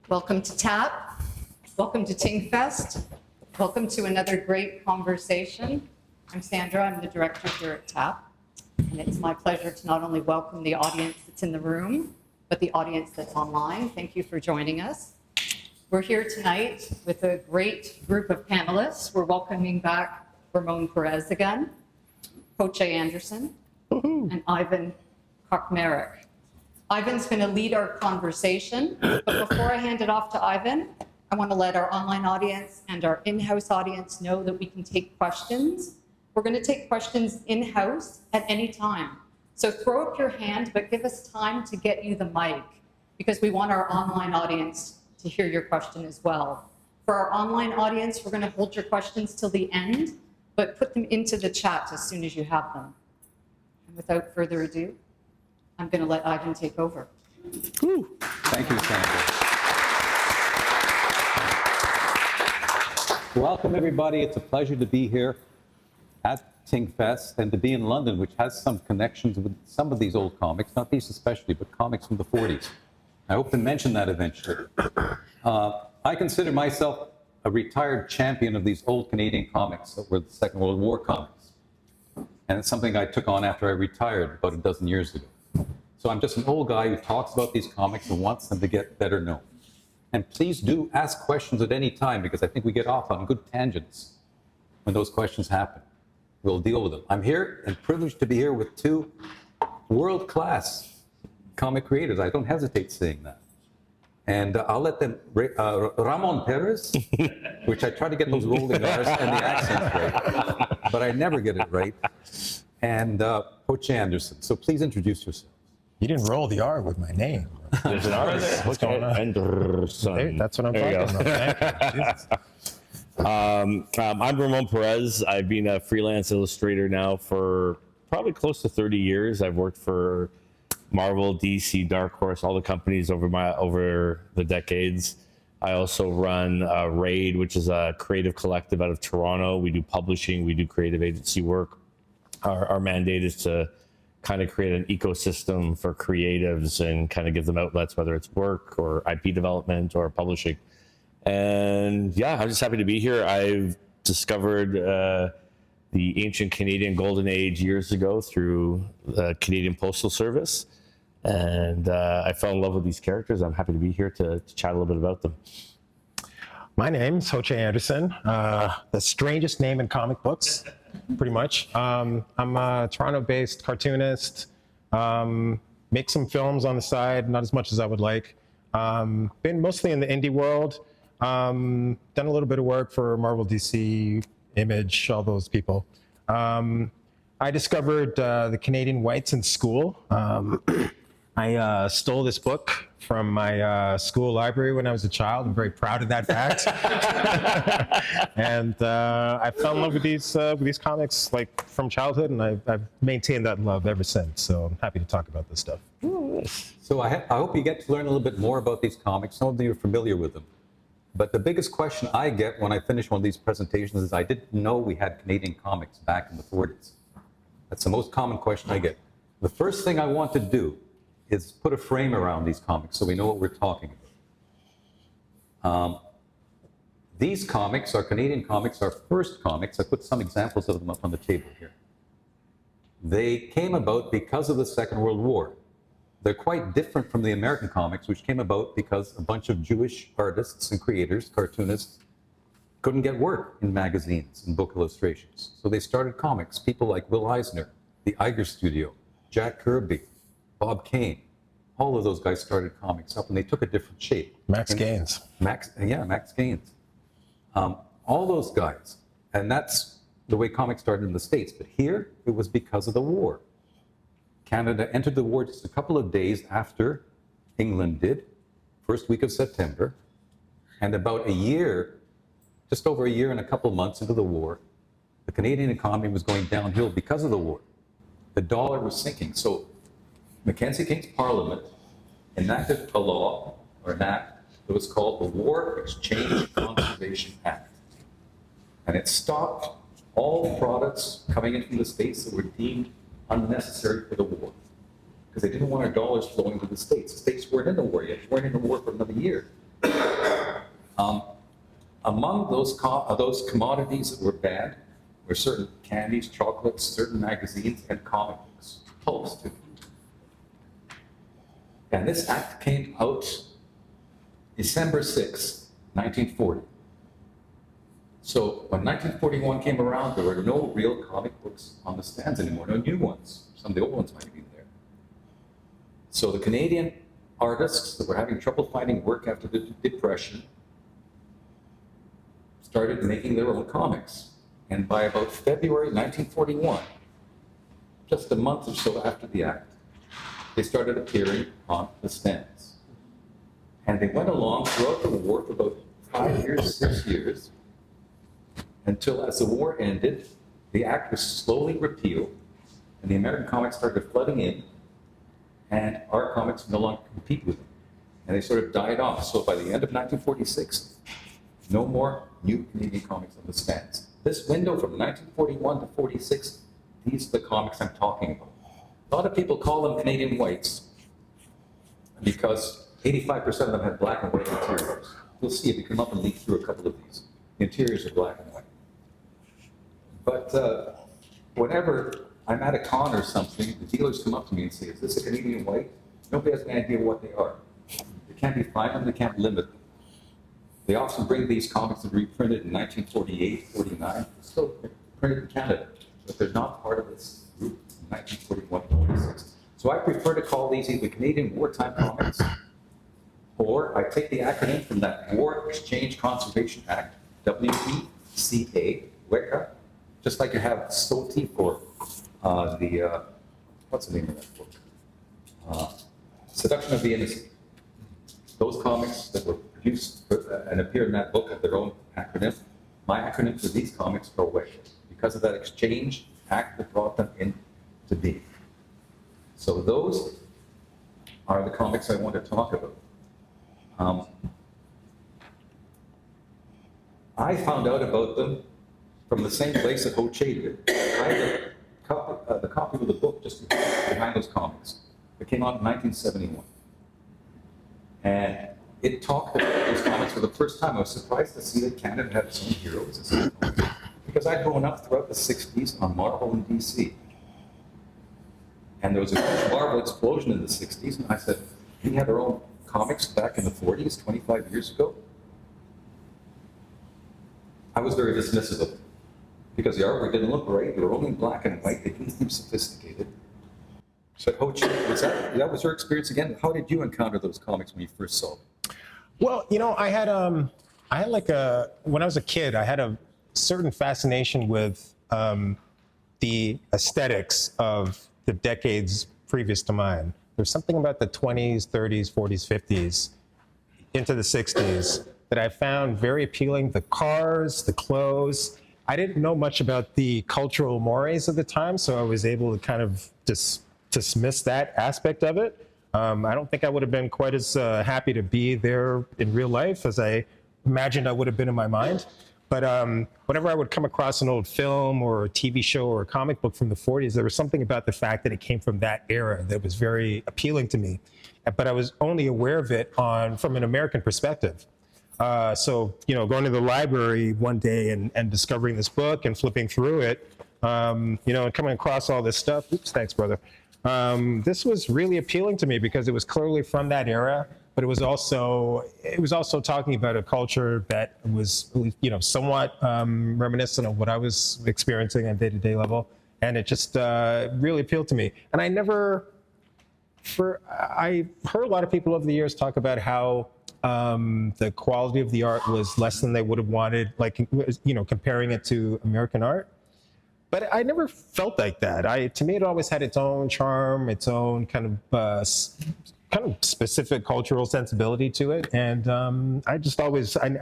Welcome to TAP. Welcome to Ting Fest. Welcome to another great conversation. I'm Sandra, I'm the director here at TAP. And it's my pleasure to not only welcome the audience that's in the room, but the audience that's online. Thank you for joining us. We're here tonight with a great group of panelists. We're welcoming back Ramón Pérez again, Josh Anderson, and Ivan Kocmarek. Ivan's going to lead our conversation, but before I hand it off to Ivan, I want to let our online audience and our in-house audience know that we can take questions. We're going to take questions in-house at any time. So throw up your hand, but give us time to get you the mic, because we want our online audience to hear your question as well. For our online audience, we're going to hold your questions till the end, but put them into the chat as soon as you have them. And without further ado, I'm going to let Ivan take over. Woo. Thank you, Sandra. Welcome, everybody. It's a pleasure to be here at Ting Fest and to be in London, which has some connections with some of these old comics, not these especially, but comics from the 40s. I hope to mention that eventually. I consider myself a retired champion of these old Canadian comics that were the Second World War comics. And it's something I took on after I retired about a dozen years ago. So I'm just an old guy who talks about these comics and wants them to get better known. And please do ask questions at any time, because I think we get off on good tangents when those questions happen. We'll deal with them. I'm here and privileged to be here with two world-class comic creators. I don't hesitate saying that. And I'll let them, Ramón Pérez, which I try to get those rolling R's and the accents right, but I never get it right, and Josh Anderson. So please introduce yourself. You didn't roll the R with my name. There's an R there. What's going on? Anderson. Hey, that's what I'm talking about. Thank you. Jesus. I'm Ramón Pérez. I've been a freelance illustrator now for probably close to 30 years. I've worked for Marvel, DC, Dark Horse, all the companies over the decades. I also run Raid, which is a creative collective out of Toronto. We do publishing, we do creative agency work. Our mandate is to kind of create an ecosystem for creatives and kind of give them outlets, whether it's work or IP development or publishing. And yeah, I'm just happy to be here. I've discovered the ancient Canadian Golden Age years ago through the Canadian Postal Service. And I fell in love with these characters. I'm happy to be here to chat a little bit about them. My name's Josh Anderson, the strangest name in comic books, pretty much. I'm a Toronto-based cartoonist, make some films on the side, not as much as I would like. Been mostly in the indie world, done a little bit of work for Marvel, DC, Image, all those people. I discovered the Canadian Whites in school. I stole this book from my school library when I was a child. I'm very proud of that fact. And I fell in love with these comics like from childhood, and I've maintained that love ever since. So I'm happy to talk about this stuff. So I hope you get to learn a little bit more about these comics. Some of you are familiar with them. But the biggest question I get when I finish one of these presentations is I didn't know we had Canadian comics back in the 40s. That's the most common question I get. The first thing I want to do is put a frame around these comics so we know what we're talking about. These comics, our Canadian comics, our first comics, I put some examples of them up on the table here. They came about because of the Second World War. They're quite different from the American comics, which came about because a bunch of Jewish artists and creators, cartoonists, couldn't get work in magazines and book illustrations. So they started comics. People like Will Eisner, the Iger Studio, Jack Kirby, Bob Kane, all of those guys started comics up, and they took a different shape. Max Gaines. Max Gaines. All those guys. And that's the way comics started in the States. But here, it was because of the war. Canada entered the war just a couple of days after England did, first week of September. And about a year, just over a year and a couple of months into the war, the Canadian economy was going downhill because of the war. The dollar was sinking. So Mackenzie King's Parliament enacted a law, or an act, that was called the War Exchange Conservation Act. And it stopped all products coming in from the States that were deemed unnecessary for the war, because they didn't want our dollars flowing to the States. The States weren't in the war yet. They weren't in the war for another year. Among those commodities that were banned were certain candies, chocolates, certain magazines, and comic books. Pulps, too. And this act came out December 6, 1940. So when 1941 came around, there were no real comic books on the stands anymore, no new ones. Some of the old ones might have been there. So the Canadian artists that were having trouble finding work after the Depression started making their own comics. And by about February 1941, just a month or so after the act, they started appearing on the stands. And they went along throughout the war for about 5 years, 6 years, until as the war ended, the act was slowly repealed, and the American comics started flooding in, and our comics no longer compete with them. And they sort of died off. So by the end of 1946, no more new Canadian comics on the stands. This window from 1941 to 46, these are the comics I'm talking about. A lot of people call them Canadian whites because 85% of them have black and white interiors. You'll see if you come up and leaf through a couple of these. The interiors are black and white. But whenever I'm at a con or something, the dealers come up to me and say, is this a Canadian white? Nobody has any idea what they are. They can't define them, they can't limit them. They often bring these comics that were reprinted in 1948, 49, still printed in Canada, but they're not part of this group in 1941, 46. So I prefer to call these either Canadian wartime comics, or I take the acronym from that War Exchange Conservation Act, WECA, WECA, just like you have SOTI for what's the name of that book? Seduction of the Innocent. Those comics that were produced and appear in that book have their own acronym. My acronym for these comics are WECA, because of that exchange act that brought them into being. So those are the comics I want to talk about. I found out about them from the same place that Ho Che did. I had the copy of the book just behind those comics. It came out in 1971. And it talked about those comics for the first time. I was surprised to see that Canada had its own heroes, because I'd grown up throughout the 60s on Marvel and DC. And there was a huge Marvel explosion in the 60s, and I said, we had our own comics back in the 40s, 25 years ago. I was very dismissive of them, because the artwork didn't look right. They were only black and white. They didn't seem sophisticated. So, Ho Che, that was your experience again? How did you encounter those comics when you first saw them? Well, you know, I had like when I was a kid, I had a certain fascination with the aesthetics of the decades previous to mine. There's something about the 20s, 30s, 40s, 50s into the 60s that I found very appealing. The cars, the clothes. I didn't know much about the cultural mores of the time, so I was able to kind of dismiss that aspect of it. I don't think I would have been quite as happy to be there in real life as I imagined I would have been in my mind. But whenever I would come across an old film or a TV show or a comic book from the 40s, there was something about the fact that it came from that era that was very appealing to me. But I was only aware of it from an American perspective. So, you know, going to the library one day and discovering this book and flipping through it, you know, and coming across all this stuff. Oops, thanks, brother. This was really appealing to me because it was clearly from that era, but it was also talking about a culture that was, you know, somewhat reminiscent of what I was experiencing on a day-to-day level, and it just really appealed to me. And I heard a lot of people over the years talk about how the quality of the art was less than they would have wanted, like, you know, comparing it to American art. But I never felt like that. To me, it always had its own charm, its own kind of specific cultural sensibility to it. And I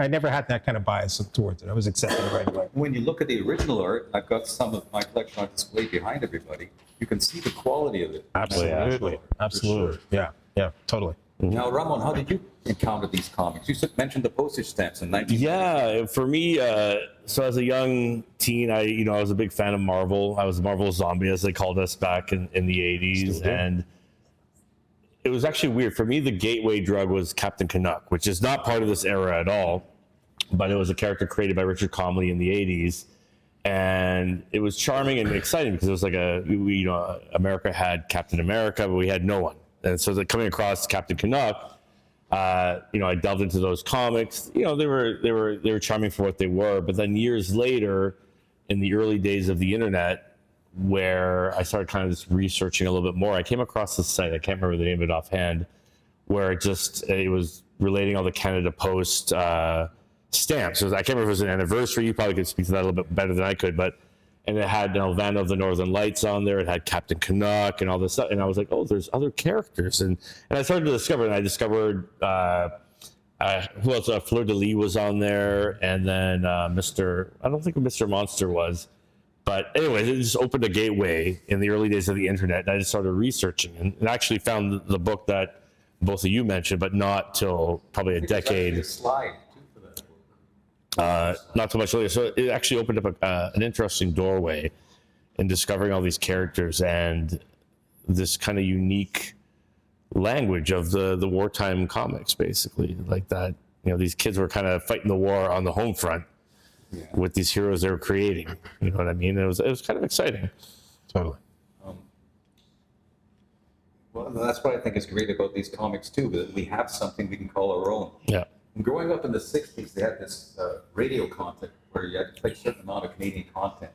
never had that kind of bias towards it. I was accepting it right away. When you look at the original art, I've got some of my collection on display behind everybody. You can see the quality of it. Absolutely. Absolutely. Sure. Yeah, totally. Now, Ramon, how did you encounter these comics? You mentioned the postage stamps in 1990. Yeah, for me, so as a young teen, I was a big fan of Marvel. I was a Marvel zombie, as they called us back in the 80s. And it was actually weird for me. The gateway drug was Captain Canuck, which is not part of this era at all, but it was a character created by Richard Comley in the 80s. And it was charming and exciting because it was like America had Captain America, but we had no one. And so coming across Captain Canuck, I delved into those comics. They were charming for what they were. But then years later, in the early days of the internet, where I started kind of just researching a little bit more, I came across this site. I can't remember the name of it offhand, where it was relating all the Canada Post stamps. I can't remember if it was an anniversary. You probably could speak to that a little bit better than I could, and it had Nelvana of the Northern Lights on there. It had Captain Canuck and all this stuff. And I was like, oh, there's other characters. And I started to discover, and I discovered who else? Fleur de Lis was on there, and then I don't think Mr. Monster was. But anyways, it just opened a gateway in the early days of the internet. And I just started reaching and actually found the book that both of you mentioned, but not till probably a decade. There's actually a slide too for that book. Not too much later. So it actually opened up an interesting doorway in discovering all these characters and this kind of unique language of the wartime comics, basically. Like that, these kids were kind of fighting the war on the home front. Yeah. With these heroes they were creating, you know what I mean? It was kind of exciting. Totally. Well, that's what I think is great about these comics too, that we have something we can call our own. Yeah. And growing up in the 60s, they had this radio content where you had to play a certain amount of Canadian content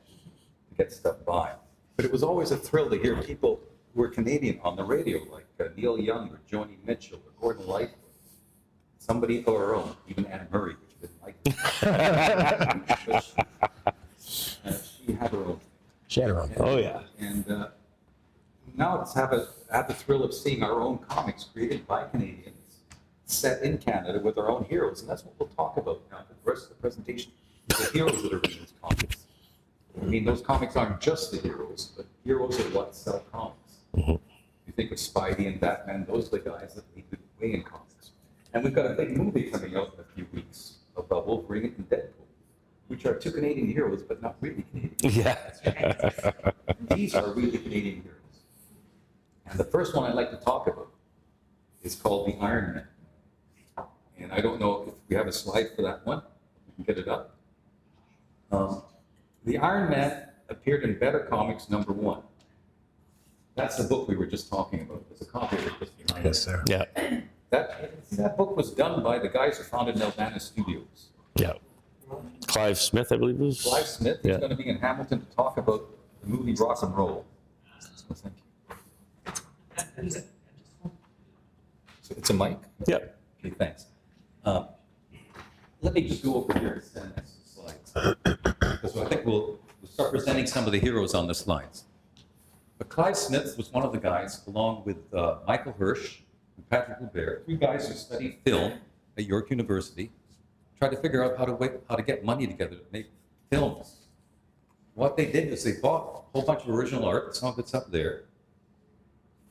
to get stuff by. But it was always a thrill to hear people who were Canadian on the radio, like Neil Young or Joni Mitchell or Gordon Lightfoot. Somebody of our own, even Anne Murray, which didn't like it. She had her own. She had her own. Oh, yeah. And now let's have the thrill of seeing our own comics created by Canadians, set in Canada with our own heroes. And that's what we'll talk about now for the rest of the presentation, the heroes that are in these comics. I mean, those comics aren't just the heroes, but heroes are what sell comics. Mm-hmm. You think of Spidey and Batman, those are the guys that lead the way in comics. And we've got a big movie coming out in a few weeks about Wolverine and Deadpool, which are two Canadian heroes, but not really Canadian. Yeah. These are really Canadian heroes. And the first one I'd like to talk about is called the Iron Man. And I don't know if we have a slide for that one. We can get it up. The Iron Man appeared in Better Comics #1. That's the book we were just talking about. There's a copy of it just behind us. Yes, sir. Yeah. That book was done by the guys who founded Nelvana Studios. Yeah. Clive Smith, I believe, was. Clive Smith is going to be in Hamilton to talk about the movie Rock and Roll. So thank you. So it's a mic? Yeah. Okay, thanks. Let me just go over here and send some slides. So I think we'll start presenting some of the heroes on the slides. But Clive Smith was one of the guys, along with Michael Hirsch and Patrick Lebert, three guys who studied film at York University, tried to figure out how to get money together to make films. What they did is they bought a whole bunch of original art, some of it's up there,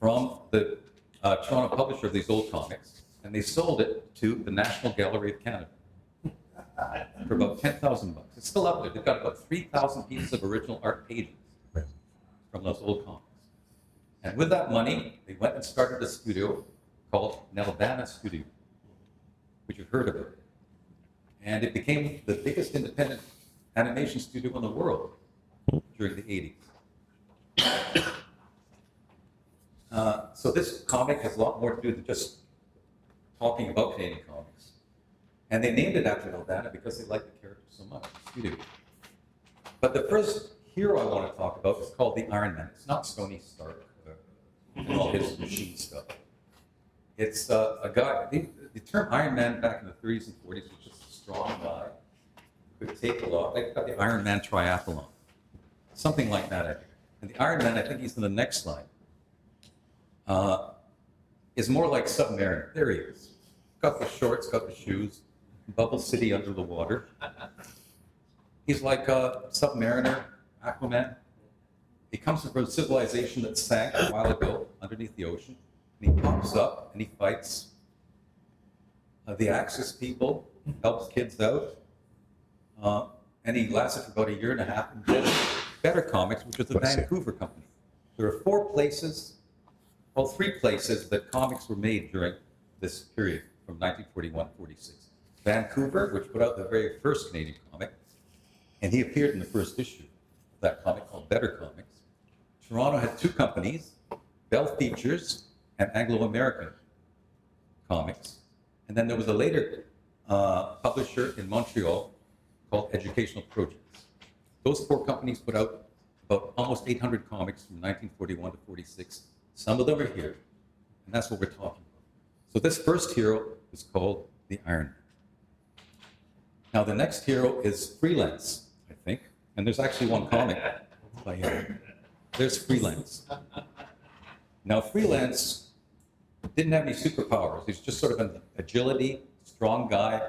from the Toronto publisher of these old comics, and they sold it to the National Gallery of Canada for about $10,000. It's still up there. They've got about 3,000 pieces of original art pages from those old comics. And with that money, they went and started a studio called Nelvana Studio, which you've heard about. And it became the biggest independent animation studio in the world during the 80s. So this comic has a lot more to do than just talking about Canadian comics. And they named it after Nelvana because they liked the character so much, the studio. But the first hero I want to talk about is called the Iron Man. It's not Tony Stark and all his machine stuff. It's a guy, the term Iron Man back in the 30s and 40s was just a strong guy who could take a lot. They've got the Iron Man triathlon, something like that, I think. And the Iron Man, I think he's in the next slide, is more like Submariner. There he is. Got the shorts, got the shoes, Bubble City under the water. He's like a Submariner, Aquaman. He comes from a civilization that sank a while ago underneath the ocean. And he pops up and he fights the Axis people, helps kids out. And he lasted for about a year and a half and did Better Comics, which is a Vancouver company. There are 4 places well, three places that comics were made during this period from 1941-46. Vancouver, which put out the very first Canadian comic, and he appeared in the first issue of that comic called Better Comics. Toronto had two companies, Bell Features and Anglo-American Comics. And then there was a later publisher in Montreal called Educational Projects. Those four companies put out about almost 800 comics from 1941 to 46. Some of them are here, and that's what we're talking about. So this first hero is called the Iron Man. Now the next hero is Freelance, I think, and there's actually one comic by him. There's Freelance. Now Freelance didn't have any superpowers. He's just sort of an agility, strong guy,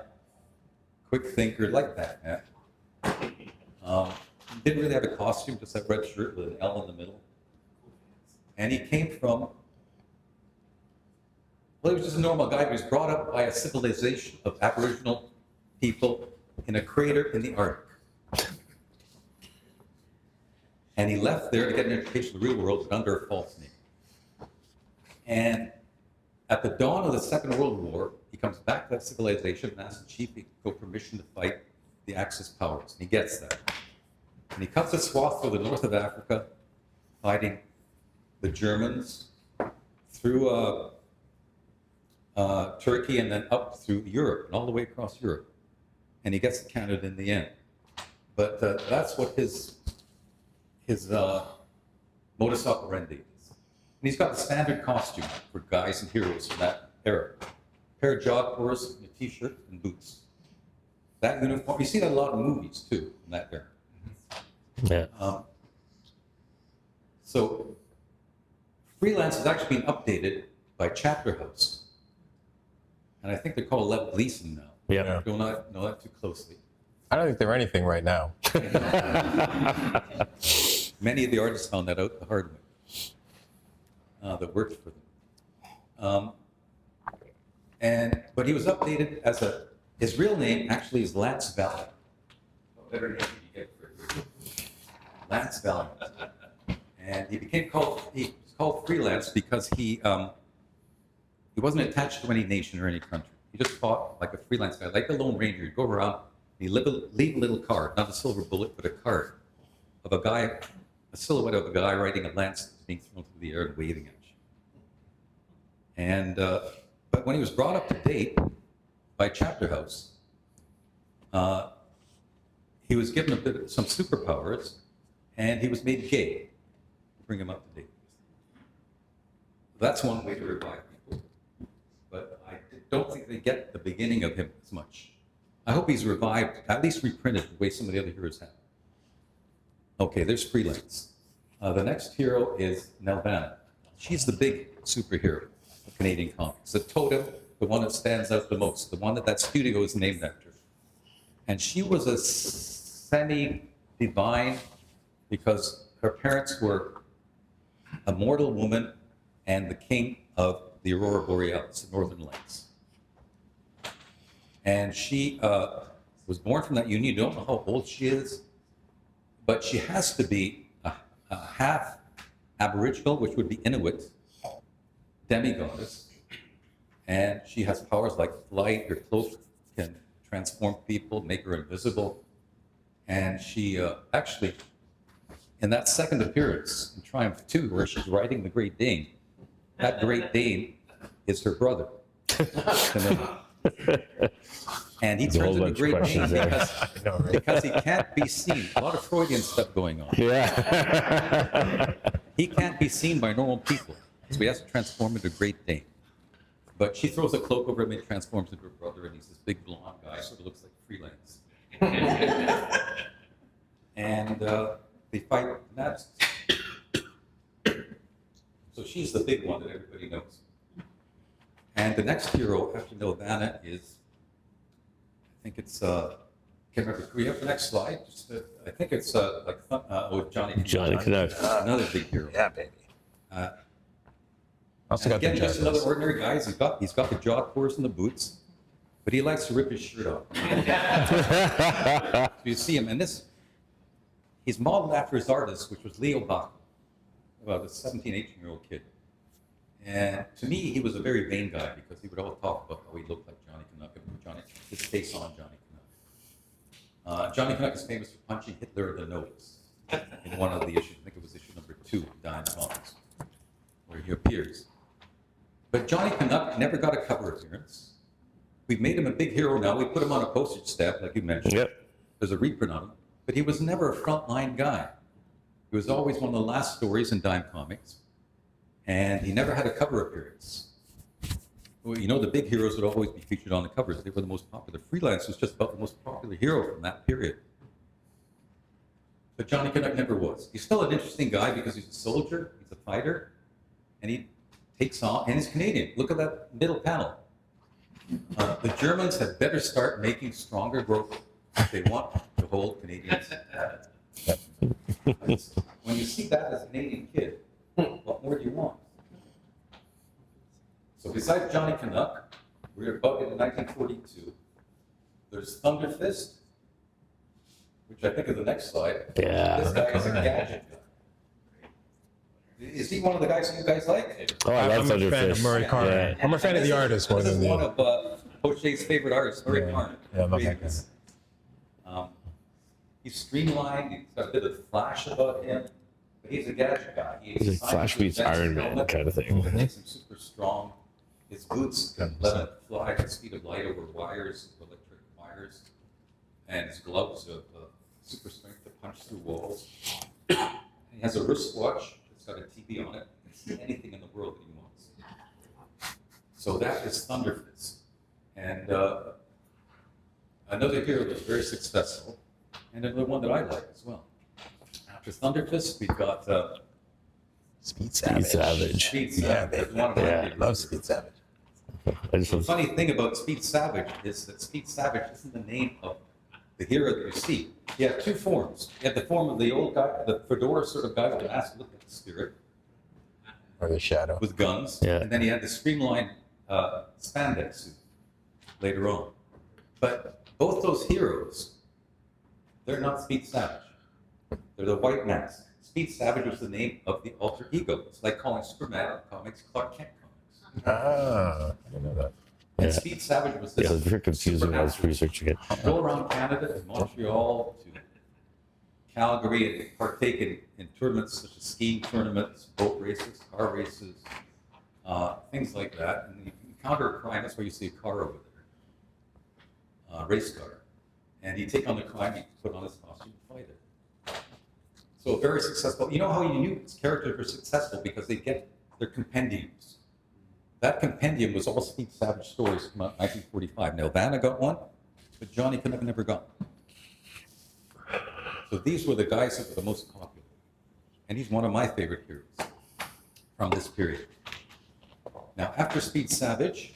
quick thinker, like that, man. Didn't really have a costume, just that red shirt with an L in the middle. And he came from, well, he was just a normal guy. He was brought up by a civilization of Aboriginal people in a crater in the Arctic. And he left there to get an education in the real world, but under a false name. And at the dawn of the Second World War, he comes back to that civilization and asks the chief for permission to fight the Axis powers. And he gets that. And he cuts a swath through the north of Africa, fighting the Germans through Turkey and then up through Europe and all the way across Europe. And he gets to Canada in the end. But that's what his modus operandi is. And he's got the standard costume for guys and heroes from that era. A pair of jodhpurs, a t-shirt, and boots. That uniform, you see that a lot in movies too, in that era. Yeah. So Freelance has actually been updated by Chapter House. And I think they're called Lev Gleason now. Yeah. Don't know that too closely. I don't think they're anything right now. Many of the artists found that out the hard way that worked for them. But he was updated as his real name actually is Lance Valiant. What better name could you get for it? Lance Valiant. And he was called Freelance because he wasn't attached to any nation or any country. He just fought like a freelance guy, like the Lone Ranger. He'd go around, and he'd leave a little card, not a silver bullet, but a card of a guy, a silhouette of a guy riding a lance that's being thrown through the air and waving at you. And but when he was brought up to date by Chapter House, he was given some superpowers, and he was made gay to bring him up to date. That's one way to revive people, but I don't think they get the beginning of him as much. I hope he's revived, at least reprinted the way some of the other heroes have. Okay, there's Freelance. The next hero is Nelvana. She's the big superhero of Canadian comics. The totem, the one that stands out the most, the one that studio is named after. And she was a semi-divine because her parents were a mortal woman and the king of the Aurora Borealis, the Northern Lights. And she was born from that union. You don't know how old she is, but she has to be a half Aboriginal, which would be Inuit, demigoddess. And she has powers like flight. Her cloak can transform people, make her invisible. And she actually, in that second appearance in Triumph 2, where she's riding the Great Dane, that Great Dane is her brother. And he turns into a Great Dane because he can't be seen. A lot of Freudian stuff going on. Yeah. He can't be seen by normal people, so he has to transform into a Great Dane. But she throws a cloak over him and he transforms into her brother, and he's this big blonde guy, sort of looks like Freelance. And they fight Nazis. So she's the big one that everybody knows. And the next hero after Nelvana is, I think it's, can't remember, can we have the next slide? Just, I think it's Johnny Canuck. Another big hero. Yeah, baby. Also got Again, the just judges. another ordinary guy. He's got the jodhpurs and the boots, but he likes to rip his shirt off. So you see him, and he's modeled after his artist, which was Leo Bach, about a 17, 18-year-old kid. And to me, he was a very vain guy because he would always talk about how he looked like Johnny Canuck and put his face on Johnny Canuck. Johnny Canuck is famous for punching Hitler in the nose in one of the issues. I think it was issue number 2 of Dime Comics, where he appears. But Johnny Canuck never got a cover appearance. We've made him a big hero now. We put him on a postage stamp, like you mentioned. Yep. There's a reprint on him. But he was never a frontline guy. He was always one of the last stories in Dime Comics. And he never had a cover appearance. Well, you know, the big heroes would always be featured on the covers. They were the most popular. Freelance was just about the most popular hero from that period. But Johnny Canuck never was. He's still an interesting guy because he's a soldier, he's a fighter, and he takes on, and he's Canadian. Look at that middle panel. The Germans had better start making stronger growth if they want to hold Canadians. When you see that as a Canadian kid, what more do you want? So besides Johnny Canuck, we're about in 1942. There's Thunderfist, which I think is the next slide. Yeah. This guy is a gadget guy. Is he one of the guys you guys like? Oh, I love I'm a fan of Thunderfist. Murray Carter. Yeah. I'm a fan of the artist more This than is one the. of O'Shea's favorite artists, Murray Carter. Yeah, I love that guy. He's streamlined. He's got a bit of flash about him. But he's a gadget guy. He's like Flash meets Iron Man kind of thing. That makes him super strong. His boots can let him fly at the speed of light over wires, electric wires. And his gloves have super strength to punch through walls. And he has a wristwatch that's got a TV on it. He can see anything in the world that he wants. So that is Thunderfist. And another hero that's very successful, and another one that I like as well. After Thunderfist, we've got Speed Savage. Speed Savage. That's one of my Yeah. favorites. Love Speed Savage. I just The love funny thing about Speed Savage is that Speed Savage isn't the name of the hero that you see. He had 2 forms. He had the form of the old guy, the fedora sort of guy with the mask, look at the spirit, Or the Shadow. with guns. Yeah. And then he had the streamlined spandex suit later on. But both those heroes, they're not Speed Savage. They're the White Mask. Speed Savage was the name of the alter ego. It's like calling Superman comics Clark Kent comics. Ah, I didn't know that. And Yeah. Speed Savage was this. Yeah, it was very confusing when I was supernatural. researching it. Go around Canada and Montreal to Calgary and partake in tournaments such as skiing tournaments, boat races, car races, things like that. And you encounter a crime, that's why you see a car over there, race car. And you take on the crime, you put on his costume and fight it. So very successful. You know how you knew his characters were successful? Because they get their compendiums. That compendium was all Speed Savage stories from 1945. Nelvana got one, but Johnny Canuck never got one. So these were the guys that were the most popular. And he's one of my favorite heroes from this period. Now, after Speed Savage,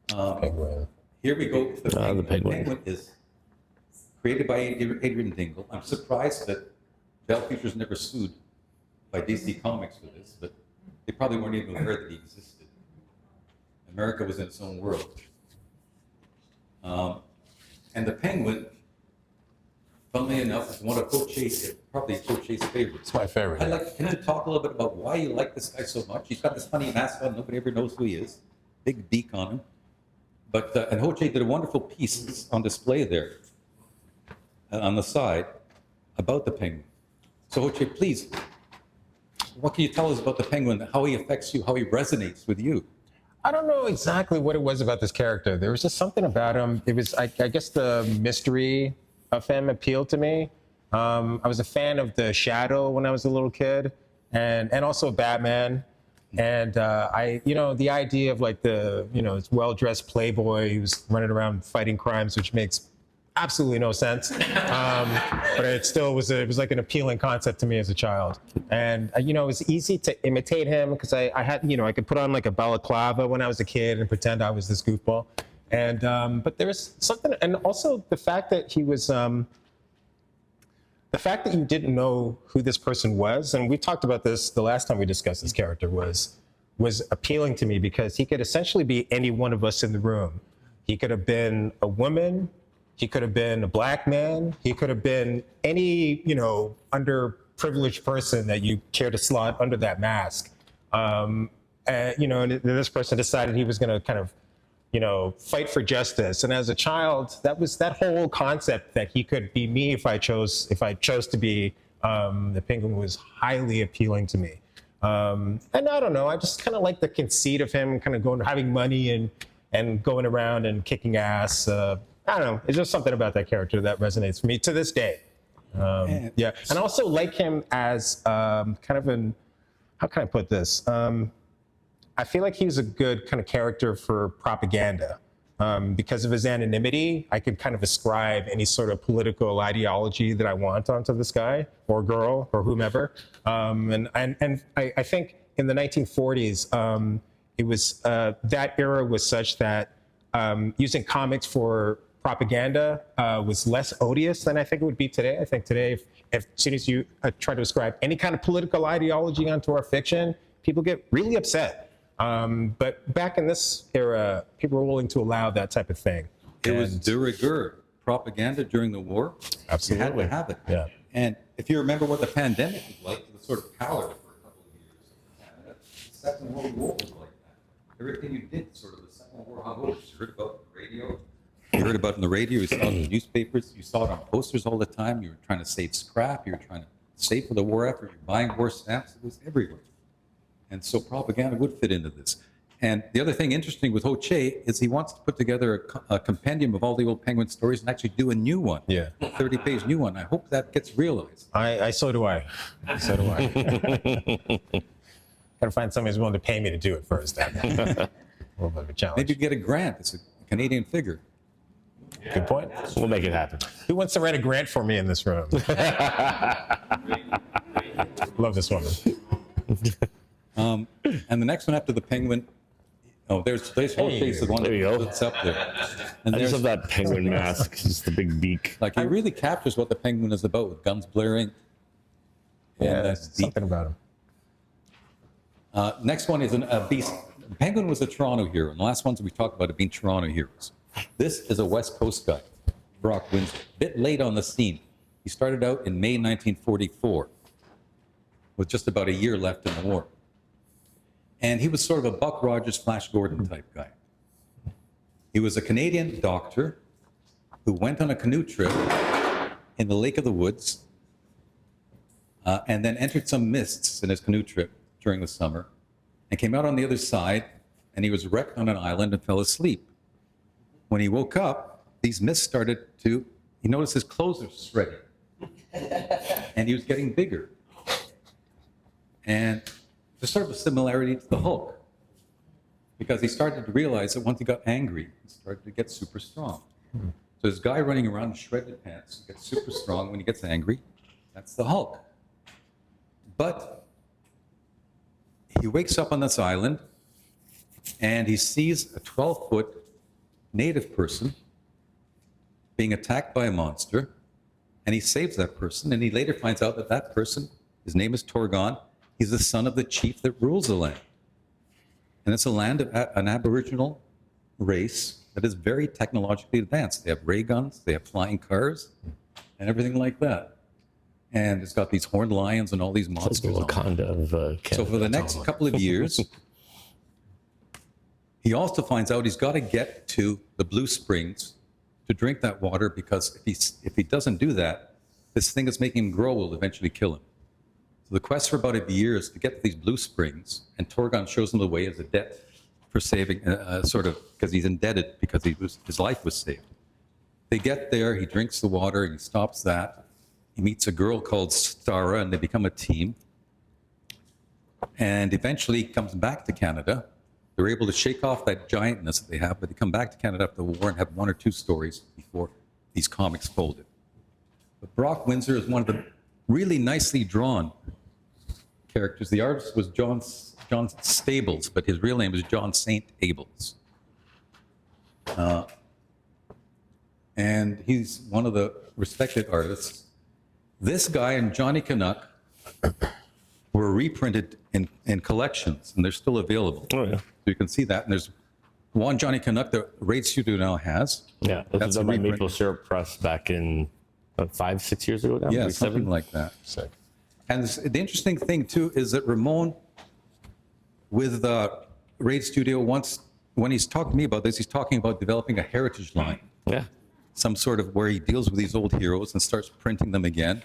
Penguin. here we go to the Penguin. The Penguin. Penguin is created by Adrian Dingle. I'm surprised that Bell Pictures never sued by DC Comics for this, but they probably weren't even aware that he existed. America was in its own world. And the Penguin, funnily enough, is one of Coche's, probably Coche's favorites. It's my favorite. I'd like him to talk a little bit about why you like this guy so much. He's got this funny mask on, nobody ever knows who he is. Big beak on him. But, and Ho Che did a wonderful piece on display there on the side about the Penguin. So Ho Che, please, what can you tell us about the Penguin, how he affects you, how he resonates with you? I don't know exactly what it was about this character. There was just something about him. It was, I guess the mystery of him appealed to me. I was a fan of the Shadow when I was a little kid, and also Batman. And the idea of like this well-dressed playboy who's running around fighting crimes, which makes absolutely no sense. But it still was like an appealing concept to me as a child. And it was easy to imitate him because I had, I could put on like a balaclava when I was a kid and pretend I was this goofball. And but there was something, and also the fact that he was. The fact that you didn't know who this person was, and we talked about this the last time we discussed this character, was appealing to me because he could essentially be any one of us in the room. He could have been a woman, he could have been a black man, he could have been any, underprivileged person that you care to slot under that mask. and this person decided he was going to kind of, fight for justice. And as a child, that whole concept that he could be me if I chose to be the penguin was highly appealing to me. And I don't know, I just kind of like the conceit of him kind of having money and going around and kicking ass. I don't know, it's just something about that character that resonates for me to this day. And I also like him as kind of how can I put this? I feel like he's a good kind of character for propaganda. Because of his anonymity, I could kind of ascribe any sort of political ideology that I want onto this guy or girl or whomever. And I think in the 1940s, it was that era was such that using comics for propaganda was less odious than I think it would be today. I think today, if as soon as you try to ascribe any kind of political ideology onto our fiction, people get really upset. But back in this era, people were willing to allow that type of thing. It was de rigueur, propaganda during the war. Absolutely. You had to have it. Yeah. And if you remember what the pandemic was like, it was sort of pallid for a couple of years in Canada. The Second World War was like that. Everything you did, sort of the Second World War, you heard about the radio. You heard about it in the radio, you saw it in the newspapers, you saw it on posters all the time. You were trying to save scrap, you were trying to save for the war effort, you're buying war stamps, it was everywhere. And so propaganda would fit into this. And the other thing interesting with Ho Che is he wants to put together a compendium of all the old Penguin stories and actually do a new one. Yeah. A 30-page new one. I hope that gets realized. So do I. So do I. Gotta find somebody who's willing to pay me to do it first. A little bit of a challenge. Maybe you get a grant. It's a Canadian figure. Good point. We'll make it happen. Who wants to write a grant for me in this room? Love this woman. And the next one after the penguin, there's Ho Che's the one There you go. that's up there. And I just there's love that penguin mask, just the big beak. like he really captures what the penguin is about with guns blaring. Yeah, And there's something about him. next one is a beast. Penguin was a Toronto hero, and the last ones we talked about have been Toronto heroes. This is a West Coast guy, Brok Windsor. A bit late on the scene. He started out in May 1944, with just about a year left in the war. And he was sort of a Buck Rogers, Flash Gordon type guy. He was a Canadian doctor who went on a canoe trip in the Lake of the Woods and then entered some mists in his canoe trip during the summer and came out on the other side, and he was wrecked on an island and fell asleep. When he woke up, these mists started to, he noticed his clothes were shredding and he was getting bigger. And there's sort of a similarity to the Hulk, because he started to realize that once he got angry, he started to get super strong. So this guy running around in shredded pants gets super strong when he gets angry. That's the Hulk. But he wakes up on this island and he sees a 12-foot native person being attacked by a monster, and he saves that person, and he later finds out that that person, his name is Torgon, he's the son of the chief that rules the land. And it's a land of an Aboriginal race that is very technologically advanced. They have ray guns, they have flying cars, and everything like that. And it's got these horned lions and all these It's monsters. the on it. Wakanda of Canada. So for the next couple of years, he also finds out he's got to get to the Blue Springs to drink that water, because if he doesn't do that, this thing that's making him grow will eventually kill him. So the quest for about a year is to get to these Blue Springs, and Torgon shows him the way as a debt for saving, because he's indebted because his life was saved. They get there, he drinks the water, he stops that. He meets a girl called Stara, and they become a team. And eventually he comes back to Canada. They're able to shake off that giantness that they have, but they come back to Canada after the war and have one or two stories before these comics folded. But Brok Windsor is one of the really nicely drawn characters. The artist was John Stables, but his real name is John St. Ables. And he's one of the respected artists. This guy and Johnny Canuck were reprinted in collections, and they're still available. Oh, yeah. So you can see that. And there's one Johnny Canuck that Raid Studio now has. Yeah, this That's is a my reprint. maple syrup press back in 5-6 years ago now. Yeah, maybe something 7. like that. Sick. And the interesting thing, too, is that Ramón with Raid Studio once, when he's talking to me about this, he's talking about developing a heritage line, Yeah. some sort of where he deals with these old heroes and starts printing them again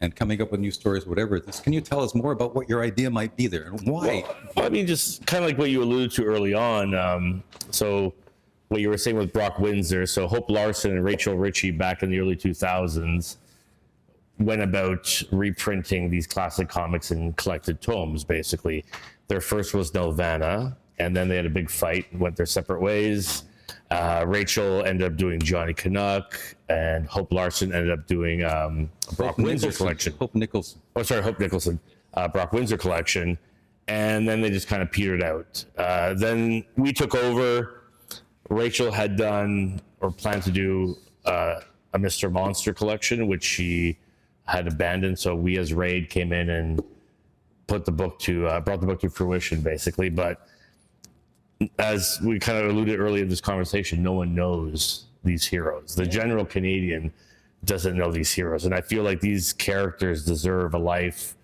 and coming up with new stories, whatever it is. Can you tell us more about what your idea might be there and why? Well, I mean, just kind of like what you alluded to early on. So what you were saying with Brok Windsor. So Hope Larson and Rachel Ritchie back in the early 2000s went about reprinting these classic comics in collected tomes, basically. Their first was Nelvana, and then they had a big fight and went their separate ways. Rachel ended up doing Johnny Canuck, and Hope Larson ended up doing Brok Windsor collection. Hope Nicholson. Oh, sorry, Hope Nicholson, Brok Windsor collection. And then they just kind of petered out. Then we took over. Rachel had done or planned to do a Mr. Monster collection, which she had abandoned. So we as Raid came in and brought the book to fruition, basically. But as we kind of alluded earlier in this conversation, no one knows these heroes. The general Canadian doesn't know these heroes. And I feel like these characters deserve a life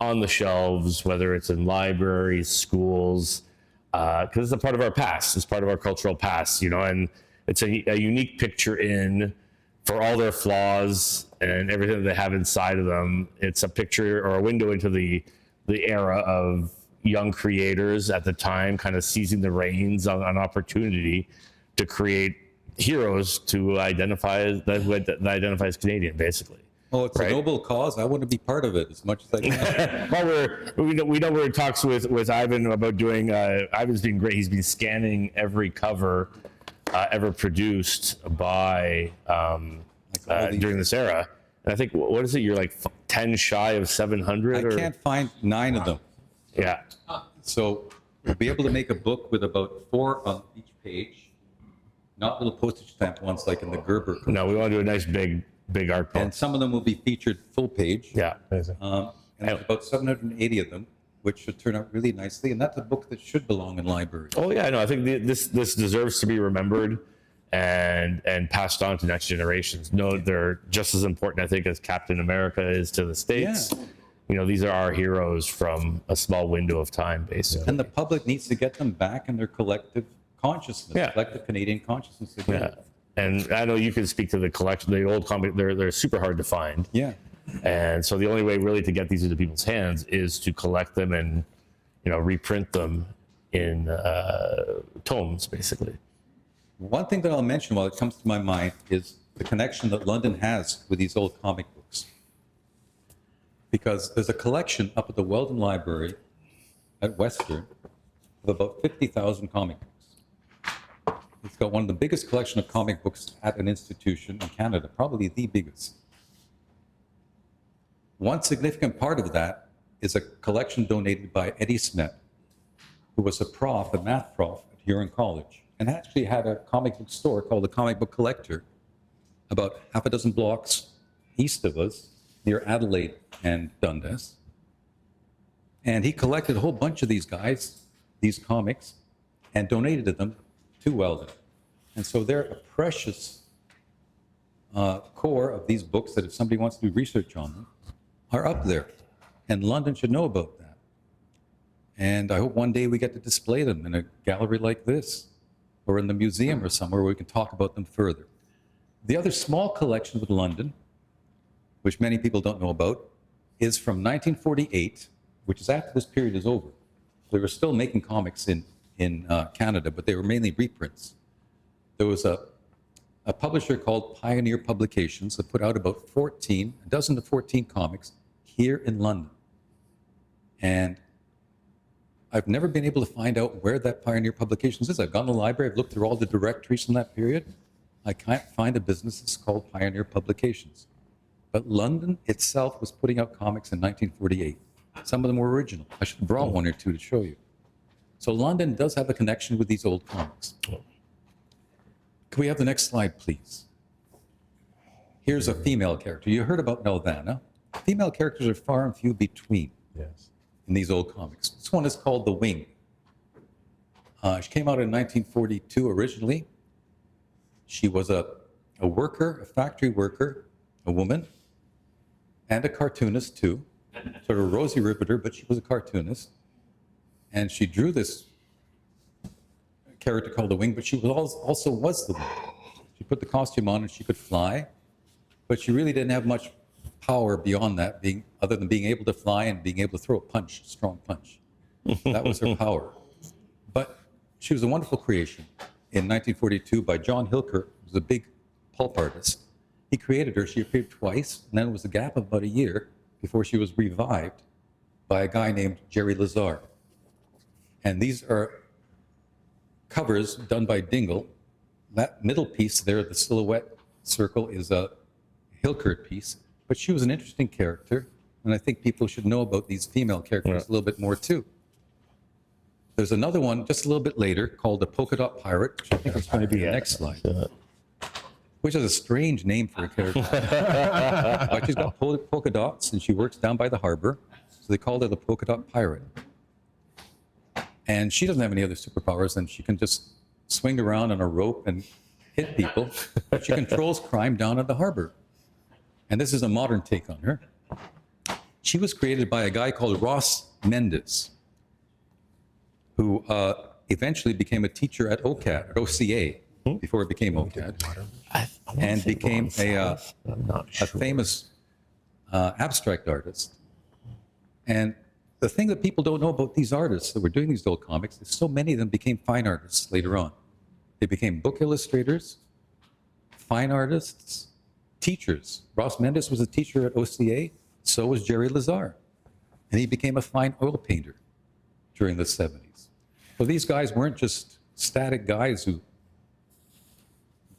on the shelves, whether it's in libraries, schools, because it's a part of our past. It's part of our cultural past, and it's a unique picture in, for all their flaws and everything that they have inside of them. It's a picture or a window into the era of young creators at the time, kind of seizing the reins on an opportunity to create heroes to identify that identify as Canadian, basically. Oh, it's right? a noble cause. I want to be part of it as much as I can. Well, we know we're in talks with Ivan about doing. Ivan's been great. He's been scanning every cover ever produced by during this era. And I think, what is it? You're like 10 shy of 700. I can't find 9 of them. Yeah. So we'll be able to make a book with about 4 on each page, not little postage stamp ones like in the Gerber. No, we want to do a nice big art book. And some of them will be featured full page. Yeah. Amazing. And there's about 780 of them, which should turn out really nicely. And that's a book that should belong in libraries. Oh yeah, no, I think this deserves to be remembered and passed on to next generations. No, they're just as important, I think, as Captain America is to the States. Yeah. These are our heroes from a small window of time, basically. And the public needs to get them back in their collective consciousness, Yeah. collective Canadian consciousness again. Yeah. And I know you can speak to the collection, the old comic, they're super hard to find. Yeah. And so the only way really to get these into people's hands is to collect them and, reprint them in tomes, basically. One thing that I'll mention while it comes to my mind is the connection that London has with these old comic books. Because there's a collection up at the Weldon Library at Western of about 50,000 comic books. It's got one of the biggest collection of comic books at an institution in Canada, probably the biggest. One significant part of that is a collection donated by Eddie Smith, who was a math prof at Huron College, and actually had a comic book store called the Comic Book Collector about half a dozen blocks east of us, near Adelaide and Dundas. And he collected a whole bunch of these guys, these comics, and donated them to Weldon. And so they're a precious core of these books that if somebody wants to do research on them, are up there. And London should know about that. And I hope one day we get to display them in a gallery like this, or in the museum or somewhere where we can talk about them further. The other small collection with London, which many people don't know about, is from 1948, which is after this period is over. They were still making comics in Canada, but they were mainly reprints. There was a publisher called Pioneer Publications that put out about a dozen to 14 comics here in London. And I've never been able to find out where that Pioneer Publications is. I've gone to the library, I've looked through all the directories from that period. I can't find a business that's called Pioneer Publications. But London itself was putting out comics in 1948. Some of them were original. I should have brought one or two to show you. So London does have a connection with these old comics. Can we have the next slide, please? Here's a female character. You heard about Nelvana. Female characters are far and few between in these old comics. This one is called The Wing. She came out in 1942 originally. She was a worker, a factory worker, a woman, and a cartoonist too. Sort of Rosie Riveter, but she was a cartoonist. And she drew this character called the Wing, but she also was the Wing. She put the costume on and she could fly, but she really didn't have much power beyond that, other than being able to fly and being able to throw a punch, a strong punch. That was her power. But she was a wonderful creation. In 1942 by John Hilker, who was a big pulp artist. He created her. She appeared twice, and then it was a gap of about a year before she was revived by a guy named Jerry Lazar. And these are covers done by Dingle. That middle piece there, the silhouette circle, is a Hilker piece. But she was an interesting character, and I think people should know about these female characters a little bit more too. There's another one just a little bit later called the Polka Dot Pirate, which I think is going to be the next slide, which is a strange name for a character. But she's got polka dots, and she works down by the harbor, so they called her the Polka Dot Pirate. And she doesn't have any other superpowers, and she can just swing around on a rope and hit people. But she controls crime down at the harbor. And this is a modern take on her. She was created by a guy called Ross Mendes, who eventually became a teacher at OCAD, or OCA, before it became OCAD, and became a famous abstract artist. And the thing that people don't know about these artists that were doing these old comics is so many of them became fine artists later on. They became book illustrators, fine artists, teachers. Ross Mendes was a teacher at OCA, so was Jerry Lazar. And he became a fine oil painter during the 70s. So these guys weren't just static guys who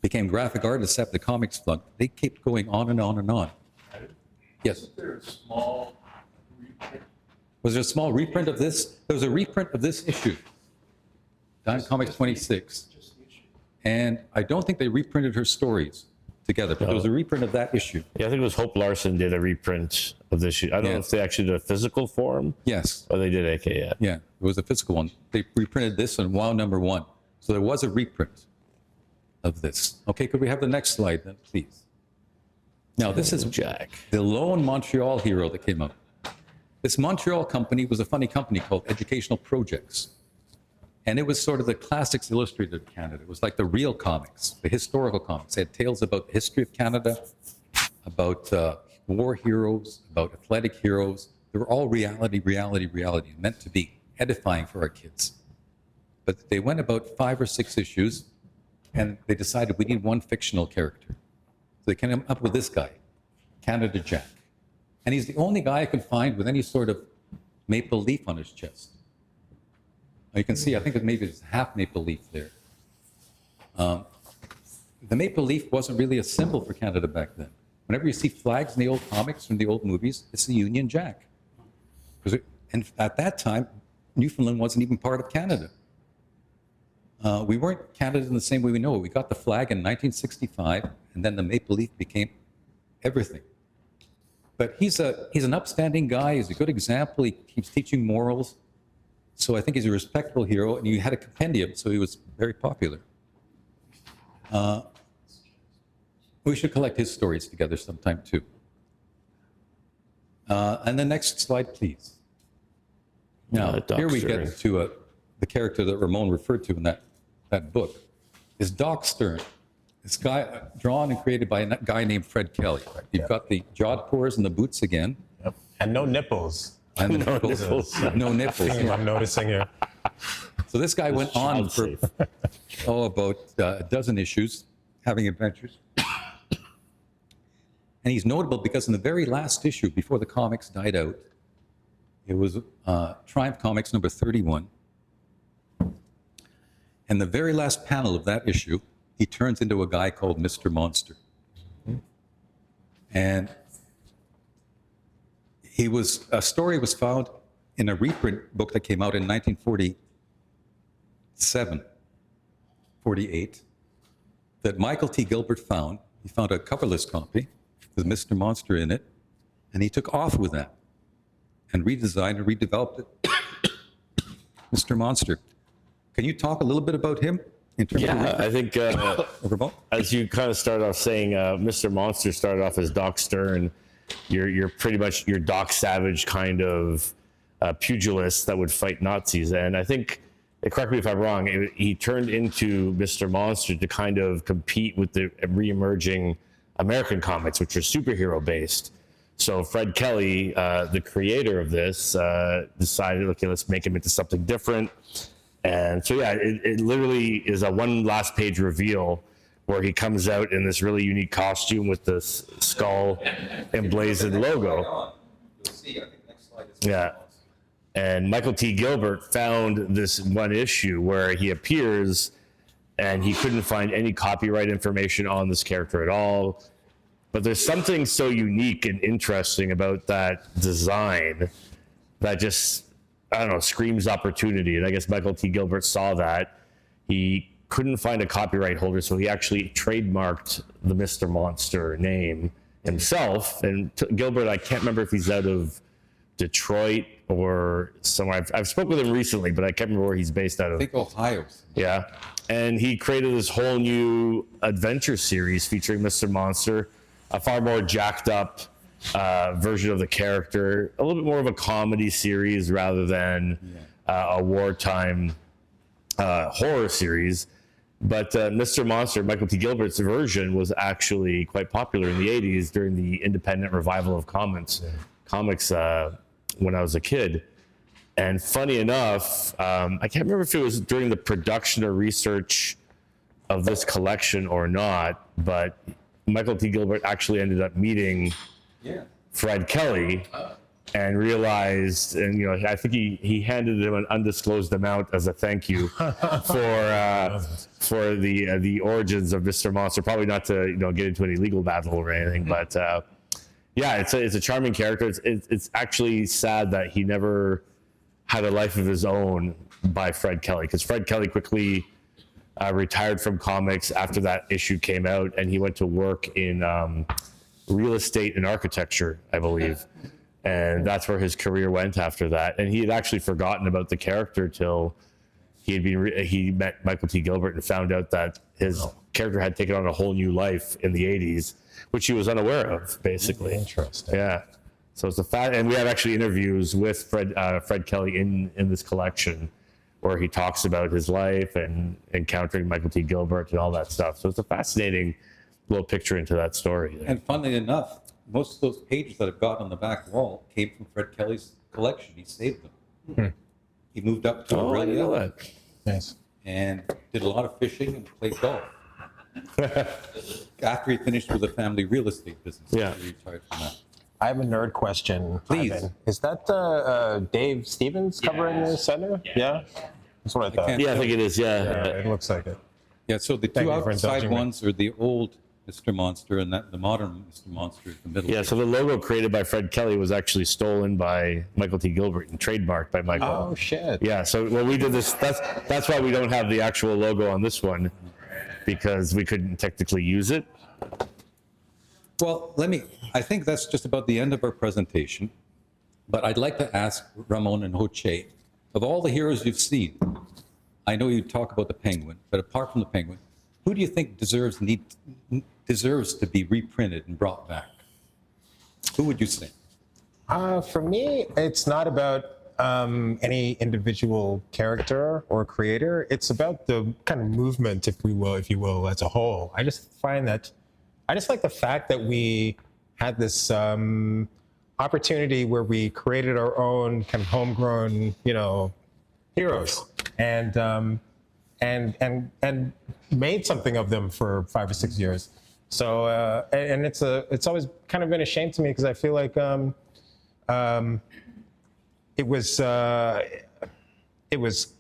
became graphic artists after the comics flunked. They kept going on and on and on. Yes? Was there a small reprint? Was there a small reprint of this? There was a reprint of this issue, Dime Comics 26. And I don't think they reprinted her stories together, but there was a reprint of that issue. Yeah, I think it was Hope Larson did a reprint of this. I don't know if they actually did a physical form. Yes. Or they did AK, yeah. Yeah, it was a physical one. They reprinted this on WOW #1. So there was a reprint of this. Okay, could we have the next slide then, please? Now, this is Jack, the lone Montreal hero that came out. This Montreal company was a funny company called Educational Projects. And it was sort of the classics illustrated of Canada. It was like the real comics, the historical comics. They had tales about the history of Canada, about war heroes, about athletic heroes. They were all reality, meant to be edifying for our kids. But they went about 5 or 6 issues, and they decided we need one fictional character. So they came up with this guy, Canada Jack. And he's the only guy I could find with any sort of maple leaf on his chest. You can see, I think maybe it's half maple leaf there. The maple leaf wasn't really a symbol for Canada back then. Whenever you see flags in the old comics from the old movies, it's the Union Jack. And at that time, Newfoundland wasn't even part of Canada. We weren't Canada in the same way we know it. We got the flag in 1965, and then the maple leaf became everything. But he's an upstanding guy. He's a good example. He keeps teaching morals. So I think he's a respectable hero, and he had a compendium, so he was very popular. We should collect his stories together sometime too. And the next slide, please. Now, here we get to the character that Ramon referred to in that book, is Doc Stern. This guy, drawn and created by a guy named Fred Kelly. You've got the jawed pores and the boots again. Yep. And no nipples. And the nipples. No nipples. I'm noticing here. So this guy went on for, about a dozen issues, having adventures. And he's notable because in the very last issue, before the comics died out, it was Triumph Comics number 31. And the very last panel of that issue, he turns into a guy called Mr. Monster. And a story was found in a reprint book that came out in 1947, 48, that Michael T. Gilbert found. He found a coverless copy with Mr. Monster in it, and he took off with that and redesigned and redeveloped it. Mr. Monster. Can you talk a little bit about him? In terms of I think as you kind of started off saying, Mr. Monster started off as Doc Stern. You're pretty much your Doc Savage kind of pugilist that would fight Nazis. And I think, correct me if I'm wrong, he turned into Mr. Monster to kind of compete with the re-emerging American comics, which are superhero based. So Fred Kelly, the creator of this, decided, okay, let's make him into something different. And so, yeah, it literally is a one last page reveal where he comes out in this really unique costume with this skull emblazoned logo. You'll see, I think next slide is Yeah. And Michael T. Gilbert found this one issue where he appears and he couldn't find any copyright information on this character at all. But there's something so unique and interesting about that design that just, I don't know, screams opportunity. And I guess Michael T. Gilbert saw that. He couldn't find a copyright holder, so he actually trademarked the Mr. Monster name himself. And Gilbert, I can't remember if he's out of Detroit or somewhere. I've spoken with him recently, but I can't remember where he's based out of. I think Ohio. Yeah. And he created this whole new adventure series featuring Mr. Monster, a far more jacked up version of the character, a little bit more of a comedy series rather than a wartime horror series. But Mr. Monster, Michael T. Gilbert's version, was actually quite popular in the 80s during the independent revival of comics when I was a kid. And funny enough, I can't remember if it was during the production or research of this collection or not, but Michael T. Gilbert actually ended up meeting Fred Kelly and realized, and I think he handed him an undisclosed amount as a thank you for the origins of Mr. Monster. Probably not to get into any legal battle or anything, but yeah, it's a charming character. It's actually sad that he never had a life of his own by Fred Kelly, because Fred Kelly quickly retired from comics after that issue came out, and he went to work in real estate and architecture, I believe. And that's where his career went after that. And he had actually forgotten about the character till he met Michael T. Gilbert and found out that his character had taken on a whole new life in the 80s, which he was unaware of, basically. Interesting. Yeah. So it's a fact, and we have actually interviews with Fred Kelly in this collection where he talks about his life and encountering Michael T. Gilbert and all that stuff. So it's a fascinating little picture into that story. And funnily enough, most of those pages that I've got on the back wall came from Fred Kelly's collection. He saved them. He moved up to Australia Nice. and did a lot of fishing and played golf. After he finished with the family real estate business, Yeah. he retired from that. I have a nerd question. Please. Ivan. Is that Dave Stevens covering the center? Yeah. That's what I thought. can't- Yeah, I think it is. Yeah, Yeah. it looks like it. Yeah, so the Thank two you for outside indulging me. ones are the old Mr. Monster, and the modern Mr. Monster is the middle. Yeah. So the logo created by Fred Kelly was actually stolen by Michael T. Gilbert and trademarked by Michael. Oh shit. Yeah. So when we did this, that's why we don't have the actual logo on this one, because we couldn't technically use it. Well, I think that's just about the end of our presentation, but I'd like to ask Ramon and Jose, of all the heroes you've seen, I know you talk about the Penguin, but apart from the Penguin, who do you think deserves to be reprinted and brought back? Who would you say? For me, it's not about any individual character or creator. It's about the kind of movement, if you will, as a whole. I just like the fact that we had this opportunity where we created our own kind of homegrown, heroes, and made something of them for 5 or 6 years. So and it's always kind of been a shame to me, because I feel like it was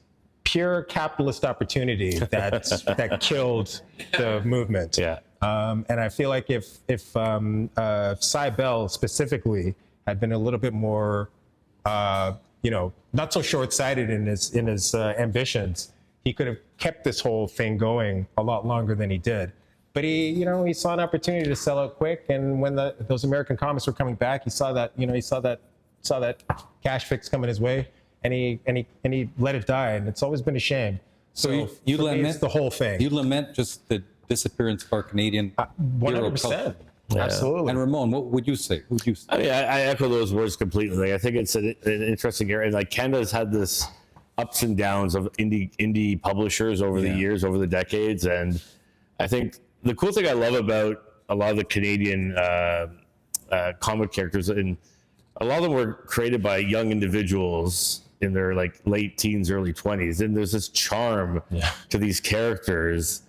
pure capitalist opportunity that killed the movement. Yeah. And I feel like if Cy Bell specifically had been a little bit more, not so short-sighted in his ambitions, he could have kept this whole thing going a lot longer than he did. But he saw an opportunity to sell out quick, and when those American comics were coming back, he saw that cash fix coming his way, and he let it die, and it's always been a shame. So you for me, lament it's the whole thing. You lament just the disappearance of our Canadian hero 100%. Absolutely. And Ramon, what would you say? Who would you say? I mean, I echo those words completely. Like, I think it's an interesting area. And like Canada's had this ups and downs of indie publishers over the years, over the decades. And I think the cool thing I love about a lot of the Canadian comic characters, and a lot of them were created by young individuals in their like late teens, early 20s. And there's this charm to these characters,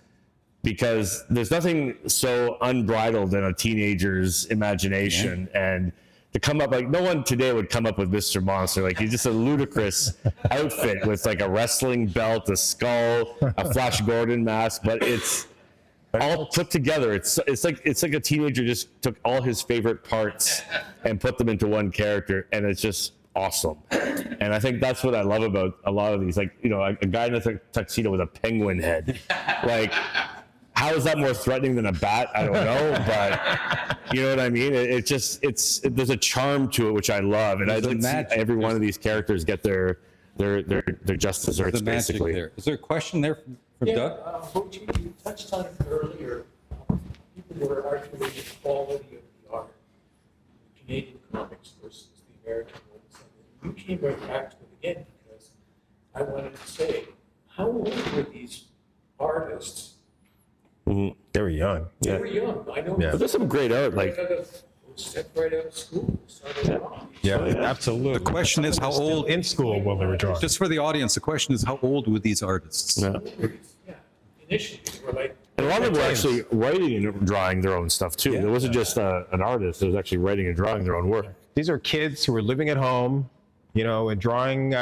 because there's nothing so unbridled in a teenager's imagination. And to come up, like, no one today would come up with Mr. Monster. Like, he's just a ludicrous outfit with like a wrestling belt, a skull, a Flash Gordon mask, but it's all put together. It's like a teenager just took all his favorite parts and put them into one character, and it's just awesome. And I think that's what I love about a lot of these. Like, you know, a guy in a tuxedo with a penguin head, like, how is that more threatening than a bat? I don't know, but you know what I mean? There's a charm to it, which I love. And I'd like to see every one of these characters get their just desserts, The magic basically. there. Is there a question there from Doug? Coach, you touched on it earlier. People were arguing the quality of the art, the Canadian comics versus the American ones. And you came right back to it again, because I wanted to say, how old were these artists? They were young. They were young. I know. Yeah. But there's some great art, like, Stepped right out of school. Started drawing. Yeah, absolutely. The question is how old, In school while they were drawing. just for the audience, the question is how old were these artists? yeah. Yeah. Initially, they were like, And a lot of them were actually writing and drawing their own stuff too. It wasn't just an artist; it was actually writing and drawing their own work. These are kids who were living at home, you know, and drawing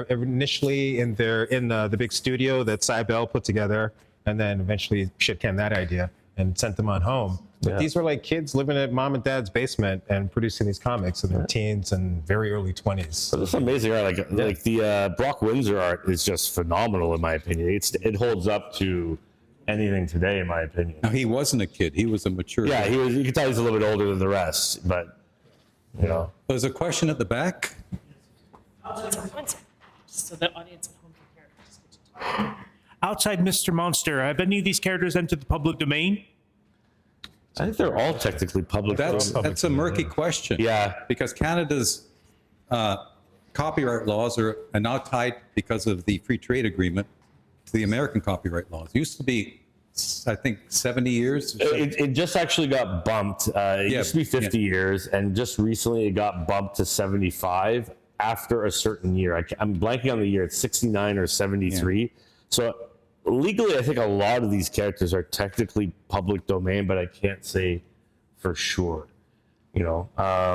initially in the big studio that Cy Bell put together, and then eventually shit canned that idea and sent them on home. But these were like kids living at mom and dad's basement and producing these comics in their teens and very early 20s. But it's amazing art. Like the Brok Windsor art is just phenomenal in my opinion. It holds up to anything today, in my opinion. Now, he wasn't a kid. He was a mature Yeah, guy. you can tell he's a little bit older than the rest, but you know. There's a question at the back. So the audience at home can hear it. Just get to talk. Outside Mr. Monster, have any of these characters entered the public domain? I think they're all technically public. That's a murky question. Yeah. Because Canada's copyright laws are now tied, because of the free trade agreement, to the American copyright laws. It used to be, I think, 70 years. It just actually got bumped. It used to be 50 years, and just recently it got bumped to 75 after a certain year. I'm blanking on the year. It's 69 or 73. So legally, I think a lot of these characters are technically public domain, but I can't say for sure. You know,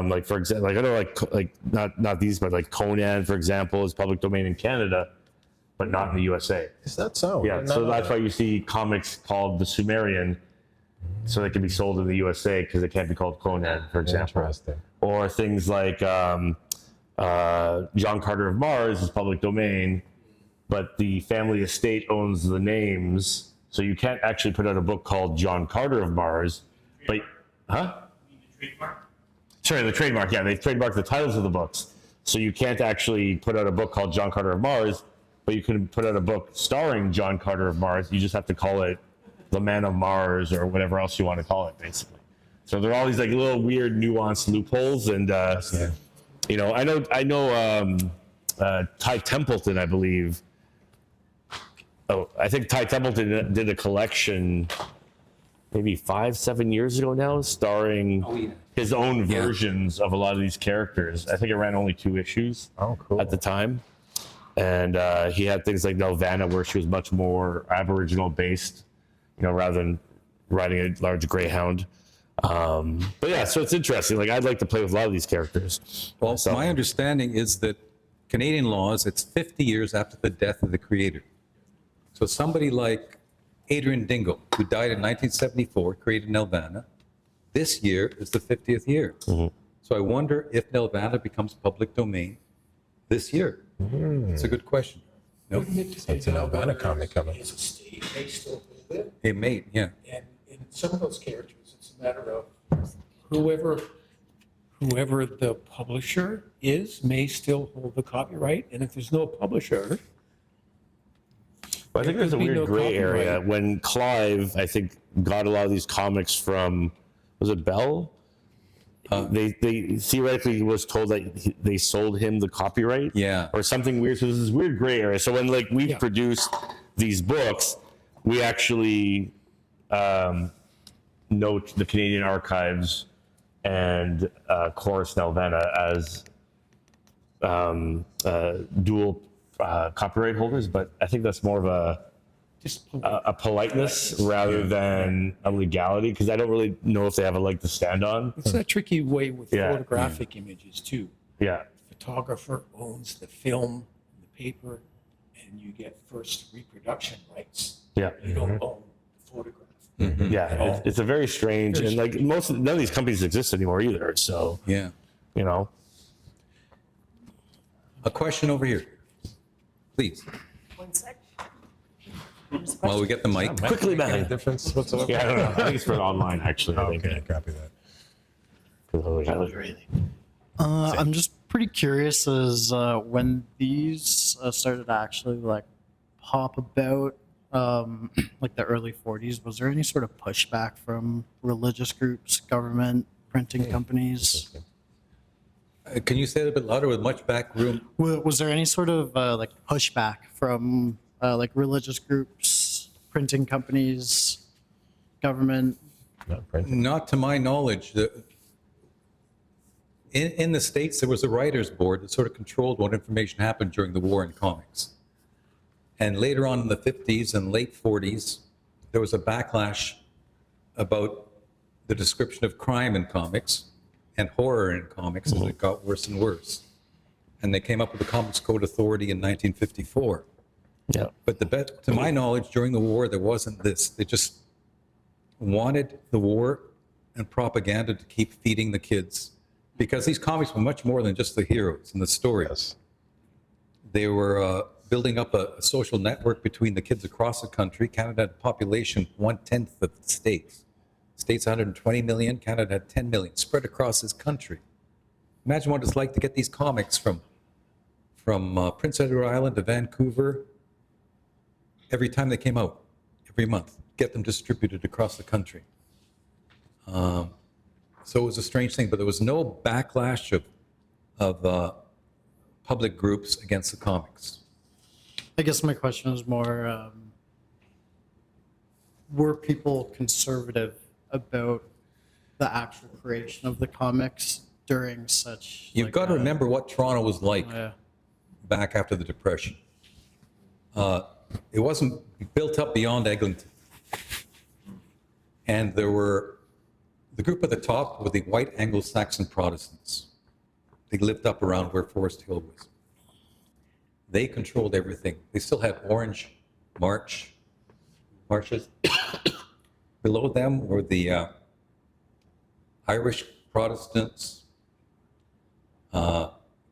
like for example, like I know, like not these, but like Conan, for example, is public domain in Canada, but not in the USA. Is that so? Yeah, so that's why you see comics called the Sumerian, so they can be sold in the USA because they can't be called Conan, for example. Interesting. Or things like John Carter of Mars is public domain, but the family estate owns the names, so you can't actually put out a book called John Carter of Mars. But, huh? Sorry, the trademark. Yeah, they trademarked the titles of the books, so you can't actually put out a book called John Carter of Mars. But you can put out a book starring John Carter of Mars. You just have to call it The Man of Mars or whatever else you want to call it, basically. So there are all these like little weird nuanced loopholes, and you know, I know Ty Templeton, I believe. Oh, I think Ty Templeton did a collection maybe 5-7 years ago now, starring his own versions of a lot of these characters. I think it ran only 2 issues at the time. And he had things like Nelvana, where she was much more Aboriginal based, you know, rather than riding a large greyhound. But yeah, so it's interesting. Like, I'd like to play with a lot of these characters. Well, my understanding is that Canadian laws, it's 50 years after the death of the creator. So somebody like Adrian Dingle, who died in 1974, created Nelvana. This year is the 50th year. So I wonder if Nelvana becomes public domain this year. It's a good question. No, It's an Nelvana comic coming. his estate may still hold it. it may, yeah. And in some of those characters, it's a matter of whoever the publisher is may still hold the copyright. And if there's no publisher, But I think there's a could be weird no gray area. copyright. When Clive, I think, got a lot of these comics from was it Bell? They theoretically was told that they sold him the copyright, Yeah. or something weird. So there's this weird gray area. So when like we've produced these books, we actually note the Canadian Archives and Chorus Nelvana as dual copyright holders, but I think that's more of a politeness rather than a legality, because I don't really know if they have a leg to stand on. It's a tricky way with Yeah. photographic images too. Yeah. The photographer owns the film, the paper, and you get first reproduction rights. Yeah. You don't own the photograph. Yeah, it's a very strange, and like none of these companies exist anymore either. So, Yeah. you know, A question over here, please. One sec. While we get the mic. quickly, Any man. difference whatsoever? Yeah, I don't know. I think it's for online, actually. I think. Okay, copy that. I'm just pretty curious as when these started to actually like pop about, like the early 40s, was there any sort of pushback from religious groups, government, printing companies? Can you say it a bit louder with much back room? Was there any sort of like pushback from like religious groups, printing companies, government? Not to my knowledge. In the States, there was a writers' board that sort of controlled what information happened during the war in comics. And later on in the 50s and late 40s, there was a backlash about the description of crime in comics and horror in comics as it got worse and worse. And they came up with the Comics Code Authority in 1954. Yeah. But to my knowledge, during the war, there wasn't this. They just wanted the war and propaganda to keep feeding the kids, because these comics were much more than just the heroes and the stories. Yes. They were building up a social network between the kids across the country. Canada had a population 1/10 of the States. States 120 million, Canada had 10 million, spread across this country. Imagine what it's like to get these comics from Prince Edward Island to Vancouver every time they came out, every month, get them distributed across the country. So it was a strange thing, but there was no backlash of public groups against the comics. I guess my question is more, were people conservative about the actual creation of the comics during such? You've like, got to remember what Toronto was like Yeah. back after the Depression. It wasn't built up beyond Eglinton. And there were, the group at the top were the white Anglo-Saxon Protestants. They lived up around where Forest Hill was. They controlled everything. They still had orange marches. Below them were the Irish Protestants.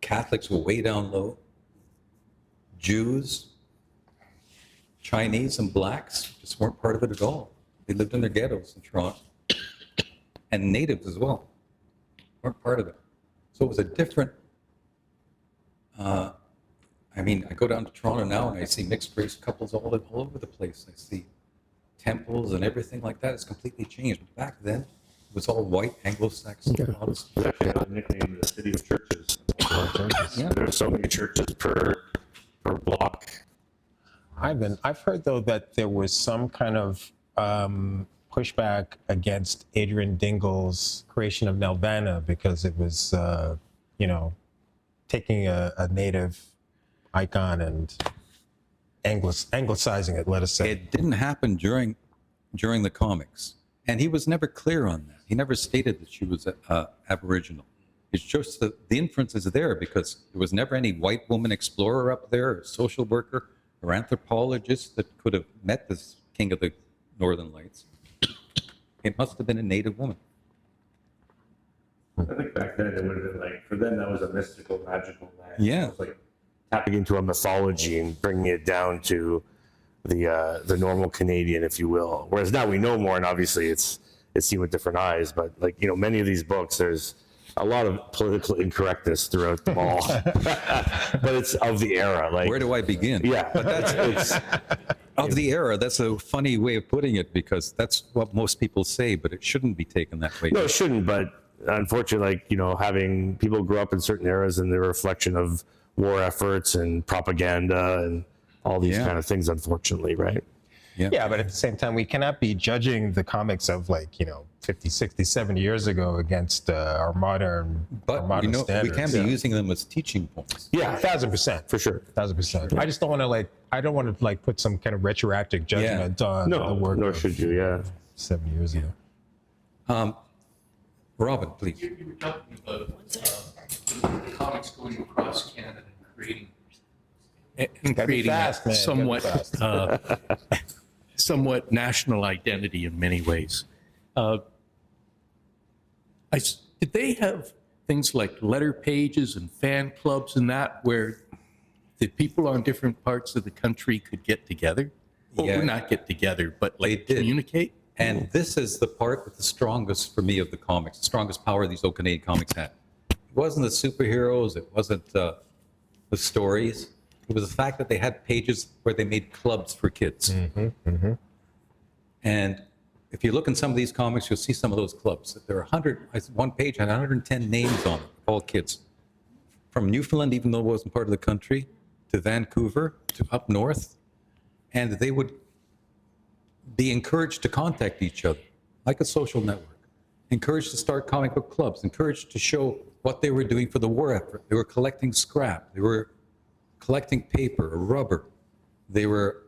Catholics were way down low. Jews, Chinese, and blacks just weren't part of it at all. They lived in their ghettos in Toronto. And natives as well weren't part of it. So it was a different, I mean, I go down to Toronto now and I see mixed race couples all over the place. I see temples and everything like that. It's completely changed. But back then, it was all white Anglo-Saxon Protestants. It's actually a nickname, the city of churches. Yeah. There's so many churches per block. I've heard though that there was some kind of pushback against Adrian Dingle's creation of Nelvana because it was, taking a native icon and anglicizing it, let us say. It didn't happen during the comics. And he was never clear on that. He never stated that she was Aboriginal. It's just that the inference is there because there was never any white woman explorer up there, or social worker, or anthropologist that could have met this king of the Northern Lights. It must have been a native woman. I think back then it would have been like, for them, that was a mystical, magical land. Yeah. It was like tapping into a mythology and bringing it down to the normal Canadian, if you will. Whereas now we know more, and obviously it's seen with different eyes. But like, many of these books, there's a lot of political incorrectness throughout them all. But it's of the era. Like, Where do I begin? yeah, but Of the era, that's a funny way of putting it because that's what most people say, but it shouldn't be taken that way. No, it shouldn't, but unfortunately, like, you know, having people grow up in certain eras and they're a reflection of war efforts and propaganda and all these kind of things, unfortunately, right? Yeah, but at the same time, we cannot be judging the comics of 50, 60, 70 years ago against our modern, But we standards. can't be using them as teaching points. Yeah, 1,000%. for sure. 1,000%. I just don't want to I don't want to put some kind of retroactive judgment on the No, work nor of should you, yeah. 70 years ago. Robin, please. You were talking about comics going across Canada and creating fast, man. somewhat, Gotta be fast. somewhat national identity in many ways. Did they have things like letter pages and fan clubs and that where the people on different parts of the country could get together? Yeah. Or not get together, but They did. communicate? And this is the part that's the strongest for me of the comics, the strongest power these old Canadian comics had. It wasn't the superheroes, it wasn't the stories. It was the fact that they had pages where they made clubs for kids. And if you look in some of these comics, you'll see some of those clubs. There are 100, one page had 110 names on it, all kids. From Newfoundland, even though it wasn't part of the country, to Vancouver, to up north. And they would be encouraged to contact each other, like a social network. Encouraged to start comic book clubs, encouraged to show what they were doing for the war effort. They were collecting scrap. They were collecting paper or rubber. They were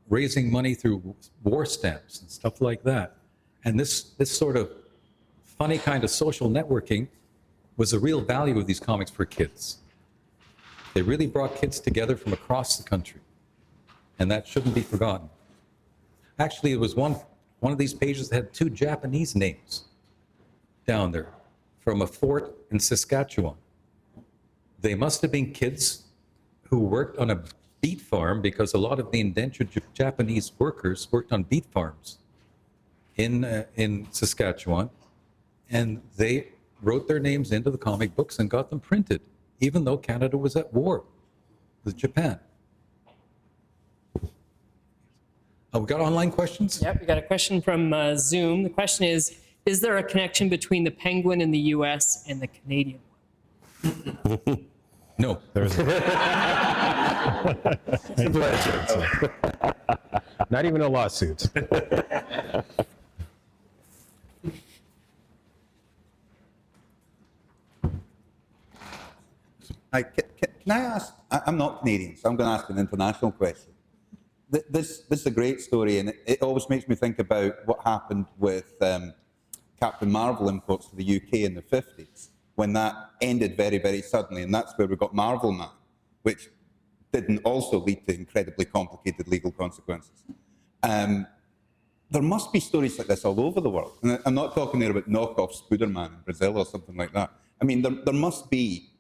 raising money through war stamps and stuff like that. And this sort of funny kind of social networking was the real value of these comics for kids. They really brought kids together from across the country. And that shouldn't be forgotten. Actually, it was one of these pages that had 2 Japanese names down there from a fort in Saskatchewan. They must have been kids who worked on a beet farm because a lot of the indentured Japanese workers worked on beet farms in Saskatchewan. And they wrote their names into the comic books and got them printed, even though Canada was at war with Japan. We got online questions? Yep, we got a question from Zoom. The question is there a connection between the penguin in the US and the Canadian one? No. There isn't. Not even a lawsuit. Can I ask, I'm not Canadian, so I'm going to ask an international question. This is a great story, and it always makes me think about what happened with Captain Marvel imports to the UK in the 50s, when that ended very, very suddenly, and that's where we got Marvel Man, which didn't also lead to incredibly complicated legal consequences. There must be stories like this all over the world. And I'm not talking here about knockoff Spooderman in Brazil or something like that. I mean, there must be.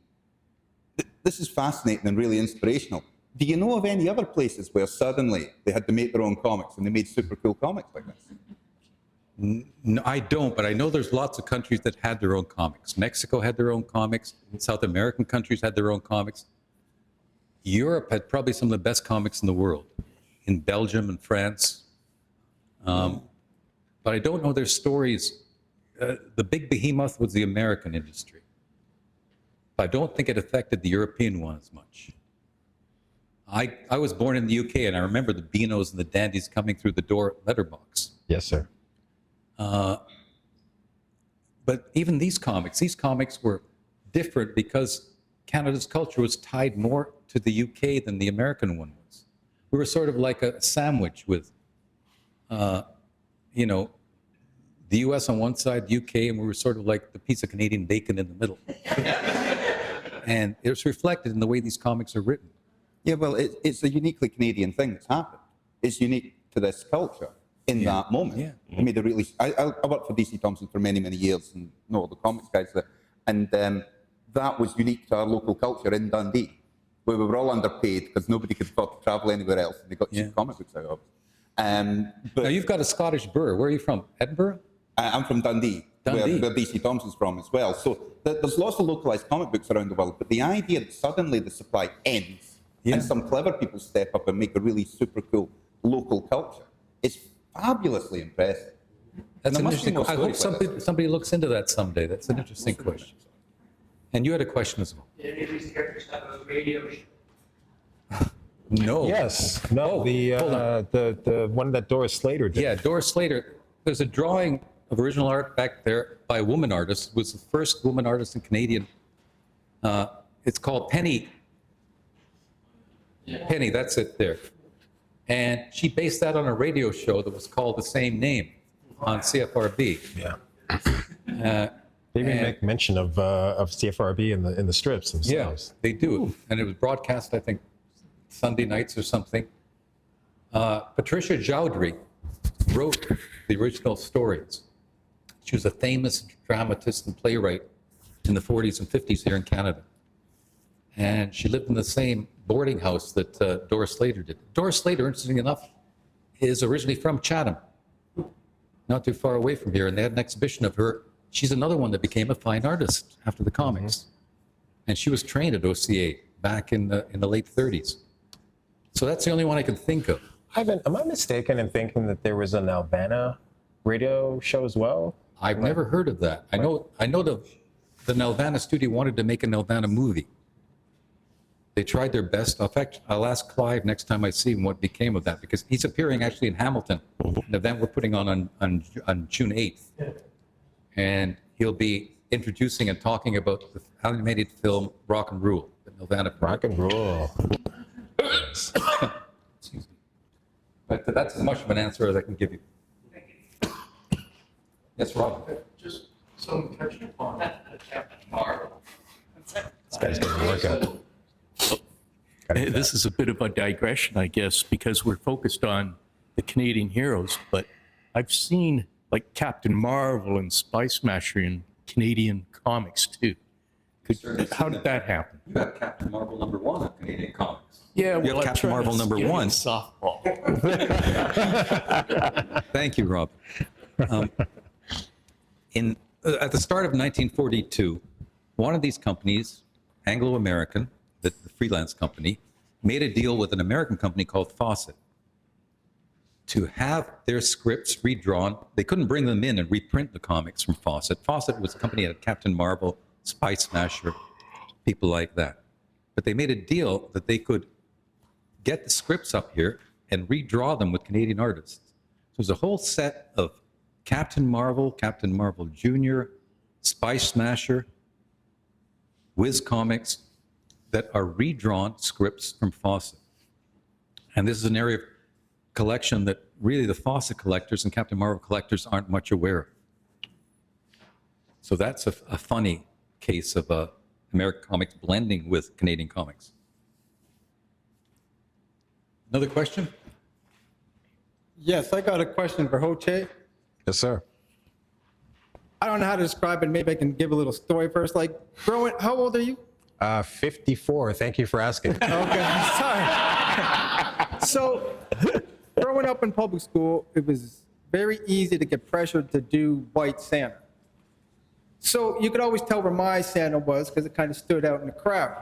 This is fascinating and really inspirational. Do you know of any other places where suddenly they had to make their own comics and they made super cool comics like this? No, I don't, but I know there's lots of countries that had their own comics. Mexico had their own comics. South American countries had their own comics. Europe had probably some of the best comics in the world, in Belgium and France. But I don't know their stories. The big behemoth was the American industry. I don't think it affected the European one as much. I was born in the UK, and I remember the Beanos and the Dandies coming through the door letterbox. Yes, sir. But even these comics were different because Canada's culture was tied more to the UK than the American one was. We were sort of like a sandwich with, the US on one side, the UK, and we were sort of like the piece of Canadian bacon in the middle. And it was reflected in the way these comics are written. Yeah, well, it's a uniquely Canadian thing that's happened. It's unique to this culture in that moment. Yeah. I made a really. I worked for DC Thompson for many, many years and know all the comics guys there. And that was unique to our local culture in Dundee, where we were all underpaid because nobody could afford to travel anywhere else, and they got cheap comic books out of it. But Now, you've got a Scottish burr. Where are you from? Edinburgh? I'm from Dundee, Dundee. where DC Thompson's from as well. So there's lots of localized comic books around the world, but the idea that suddenly the supply ends and some clever people step up and make a really super cool local culture. It's fabulously impressive. That's There an must be interesting. more I hope story with somebody looks into that someday. That's an interesting question. And you had a question as well. Did any of these characters have a radio show? No. Yes. No. hold on. The one that Doris Slater did. Yeah, Doris Slater. There's a drawing of original art back there by a woman artist. It was the first woman artist in Canadian. It's called Penny. Penny, that's it there. And she based that on a radio show that was called the same name on CFRB. Yeah. They even make mention of CFRB in the strips Yeah, themselves. they do. And it was broadcast, I think, Sunday nights or something. Patricia Jowdry wrote the original stories. She was a famous dramatist and playwright in the 40s and 50s here in Canada. And she lived in the same boarding house that Doris Slater did. Doris Slater, interesting enough, is originally from Chatham, not too far away from here. And they had an exhibition of her. She's another one that became a fine artist after the comics. And she was trained at OCA back in the late 30s. So that's the only one I can think of. Ivan, am I mistaken in thinking that there was a Nelvana radio show as well? I've never heard of that. I know the Nelvana studio wanted to make a Nelvana movie. They tried their best. In fact, I'll ask Clive next time I see him what became of that, because he's appearing actually in Hamilton, an event we're putting on June 8th. And he'll be introducing and talking about the animated film Rock and Rule, the Nelvana. Rock and roll. Excuse me. But that's as much of an answer as I can give you. Yes, Rob? Just some touched upon Captain Marvel. This guy's getting a workout. This is a bit of a digression, I guess, because we're focused on the Canadian heroes, but I've seen like Captain Marvel and Spy Smasher in Canadian comics too. How did that happen? You have Captain Marvel #1 of Canadian comics. Yeah, You have Captain Marvel #1. Softball. Thank you, Rob. At the start of 1942, one of these companies, Anglo-American, the Freelance company, made a deal with an American company called Fawcett to have their scripts redrawn. They couldn't bring them in and reprint the comics from Fawcett. Fawcett was a company that had Captain Marvel, Spy Smasher, people like that. But they made a deal that they could get the scripts up here and redraw them with Canadian artists. So there's a whole set of Captain Marvel Jr., Spy Smasher, Whiz Comics that are redrawn scripts from Fawcett. And this is an area of collection that really the Fawcett collectors and Captain Marvel collectors aren't much aware of. So that's a funny case of American comics blending with Canadian comics. Another question? Yes, I got a question for Hoche. Yes, sir. I don't know how to describe it. Maybe I can give a little story first. Like, growing, how old are you? 54. Thank you for asking. Okay, sorry. So, growing up in public school, it was very easy to get pressured to do White Santa. So you could always tell where my Santa was because it kind of stood out in the crowd.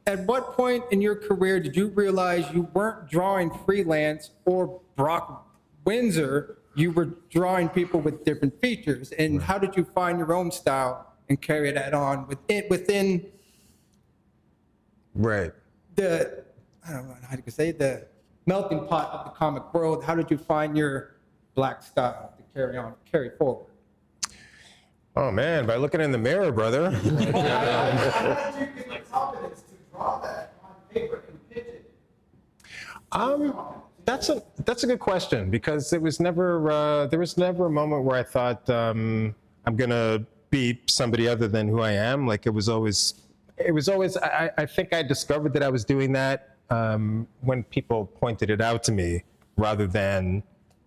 At what point in your career did you realize you weren't drawing Freelance or Brok Windsor, you were drawing people with different features? And how did you find your own style and carry that on within Right. the, I don't know how to say, the melting pot of the comic world? How did you find your black style to carry forward? Oh man, by looking in the mirror, brother. How did you get the confidence to draw that on paper and pitch it? That's a good question, because there was never a moment where I thought I'm gonna be somebody other than who I am. Like it was always. I think I discovered that I was doing that when people pointed it out to me, rather than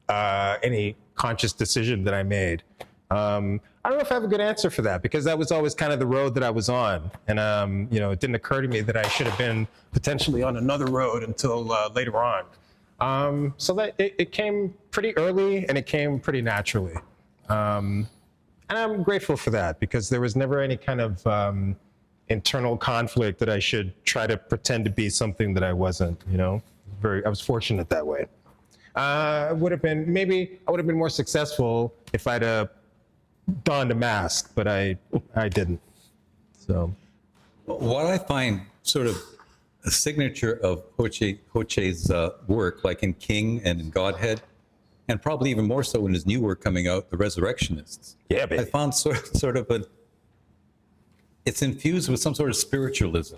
any conscious decision that I made. I don't know if I have a good answer for that, because that was always kind of the road that I was on. And, it didn't occur to me that I should have been potentially on another road until later on. So that it came pretty early and it came pretty naturally. And I'm grateful for that, because there was never any kind of internal conflict that I should try to pretend to be something that I wasn't, I was fortunate that way. I would have been more successful if I'd have donned a mask, but I didn't. So What I find sort of a signature of Hoche's work, like in King and in Godhead, and probably even more so in his new work coming out, The Resurrectionists. Yeah, baby. I found sort of it's infused with some sort of spiritualism,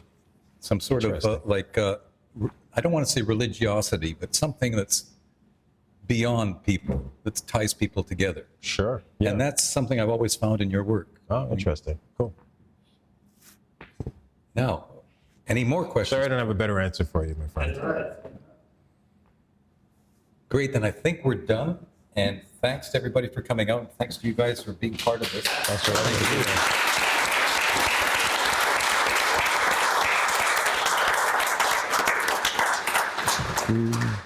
some sort of I don't want to say religiosity, but something that's beyond people, that ties people together. sure. Yeah. And that's something I've always found in your work. Oh, interesting. Cool. Now, any more questions? Sorry, I don't have a better answer for you, my friend. Great, then I think we're done. And thanks to everybody for coming out. And thanks to you guys for being part of this. Thanks for having me.